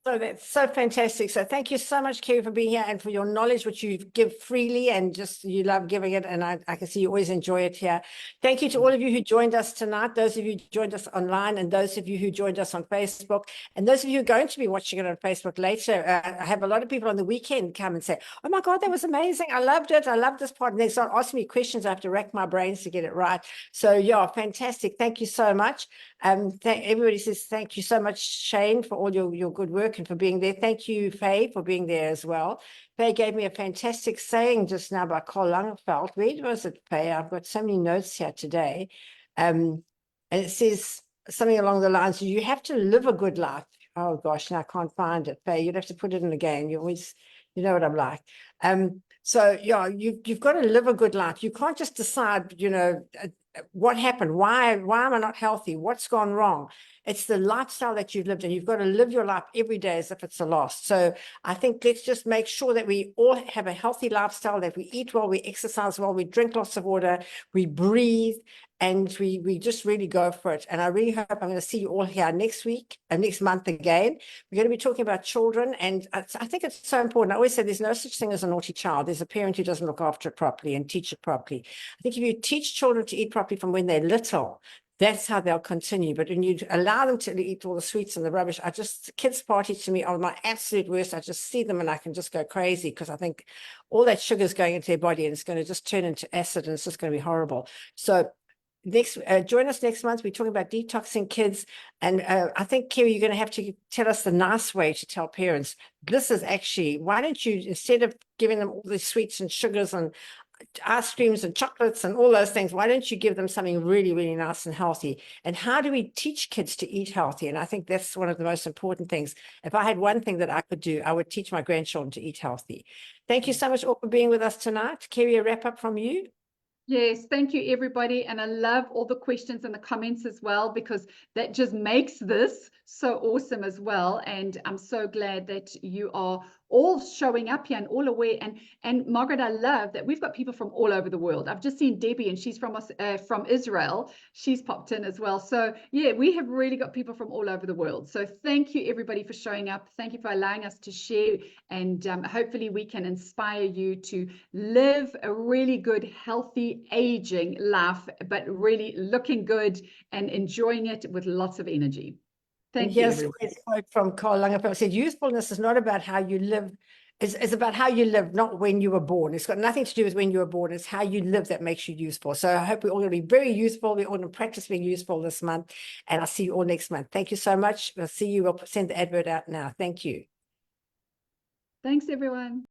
So that's so fantastic. So thank you so much, Kerry, for being here and for your knowledge, which you give freely and just you love giving it. And I can see you always enjoy it here. Thank you to all of you who joined us tonight, those of you who joined us online, and those of you who joined us on Facebook, and those of you who are going to be watching it on Facebook later. I have a lot of people on the weekend come and say, oh my God, that was amazing. I loved it. I love this part. And they start asking me questions. I have to rack my brains to get it right. So yeah, fantastic. Thank you so much. Everybody says thank you so much, Shane, for all your good work and for being there. Thank you, Faye, for being there as well. Faye gave me a fantastic saying just now by Karl Lagerfeld. Where was it, Faye? I've got so many notes here today. And it says something along the lines, you have to live a good life. Oh gosh, now I can't find it, Faye. You'd have to put it in again. You know what I'm like. So yeah, you've got to live a good life. You can't just decide, what happened? Why am I not healthy? What's gone wrong? It's the lifestyle that you've lived in. You've got to live your life every day as if it's a loss. So I think let's just make sure that we all have a healthy lifestyle, that we eat well, we exercise well, we drink lots of water, we breathe, and we just really go for it. And I really hope I'm going to see you all here next week and next month again. We're going to be talking about children. And I think it's so important. I always say there's no such thing as a naughty child. There's a parent who doesn't look after it properly and teach it properly. I think if you teach children to eat properly from when they're little, that's how they'll continue. But when you allow them to eat all the sweets and the rubbish, kids' parties to me are my absolute worst. I just see them and I can just go crazy because I think all that sugar is going into their body and it's going to just turn into acid and it's just going to be horrible. So join us next month. We're talking about detoxing kids. And I think, Kerry, you're going to have to tell us the nice way to tell parents. This is actually, why don't you, instead of giving them all these sweets and sugars and ice creams and chocolates and all those things, why don't you give them something really, really nice and healthy? And how do we teach kids to eat healthy? And I think that's one of the most important things. If I had one thing that I could do, I would teach my grandchildren to eat healthy. Thank you so much all for being with us tonight. Kerry, a wrap up from you. Yes, thank you, everybody. And I love all the questions and the comments as well, because that just makes this so awesome as well. And I'm so glad that you are all showing up here and all aware. And Margaret, I love that we've got people from all over the world. I've just seen Debbie, and she's from Israel. She's popped in as well. So yeah, we have really got people from all over the world. So thank you, everybody, for showing up. Thank you for allowing us to share. And hopefully we can inspire you to live a really good, healthy, aging life, but really looking good and enjoying it with lots of energy. Thank you. Here's a quote from Karl Lagerfeld. It said, youthfulness is not about how you live, it's about how you live, not when you were born. It's got nothing to do with when you were born. It's how you live that makes you useful. So I hope we're all going to be very useful. We're all going to practice being useful this month. And I'll see you all next month. Thank you so much. We'll see you. We'll send the advert out now. Thank you. Thanks, everyone.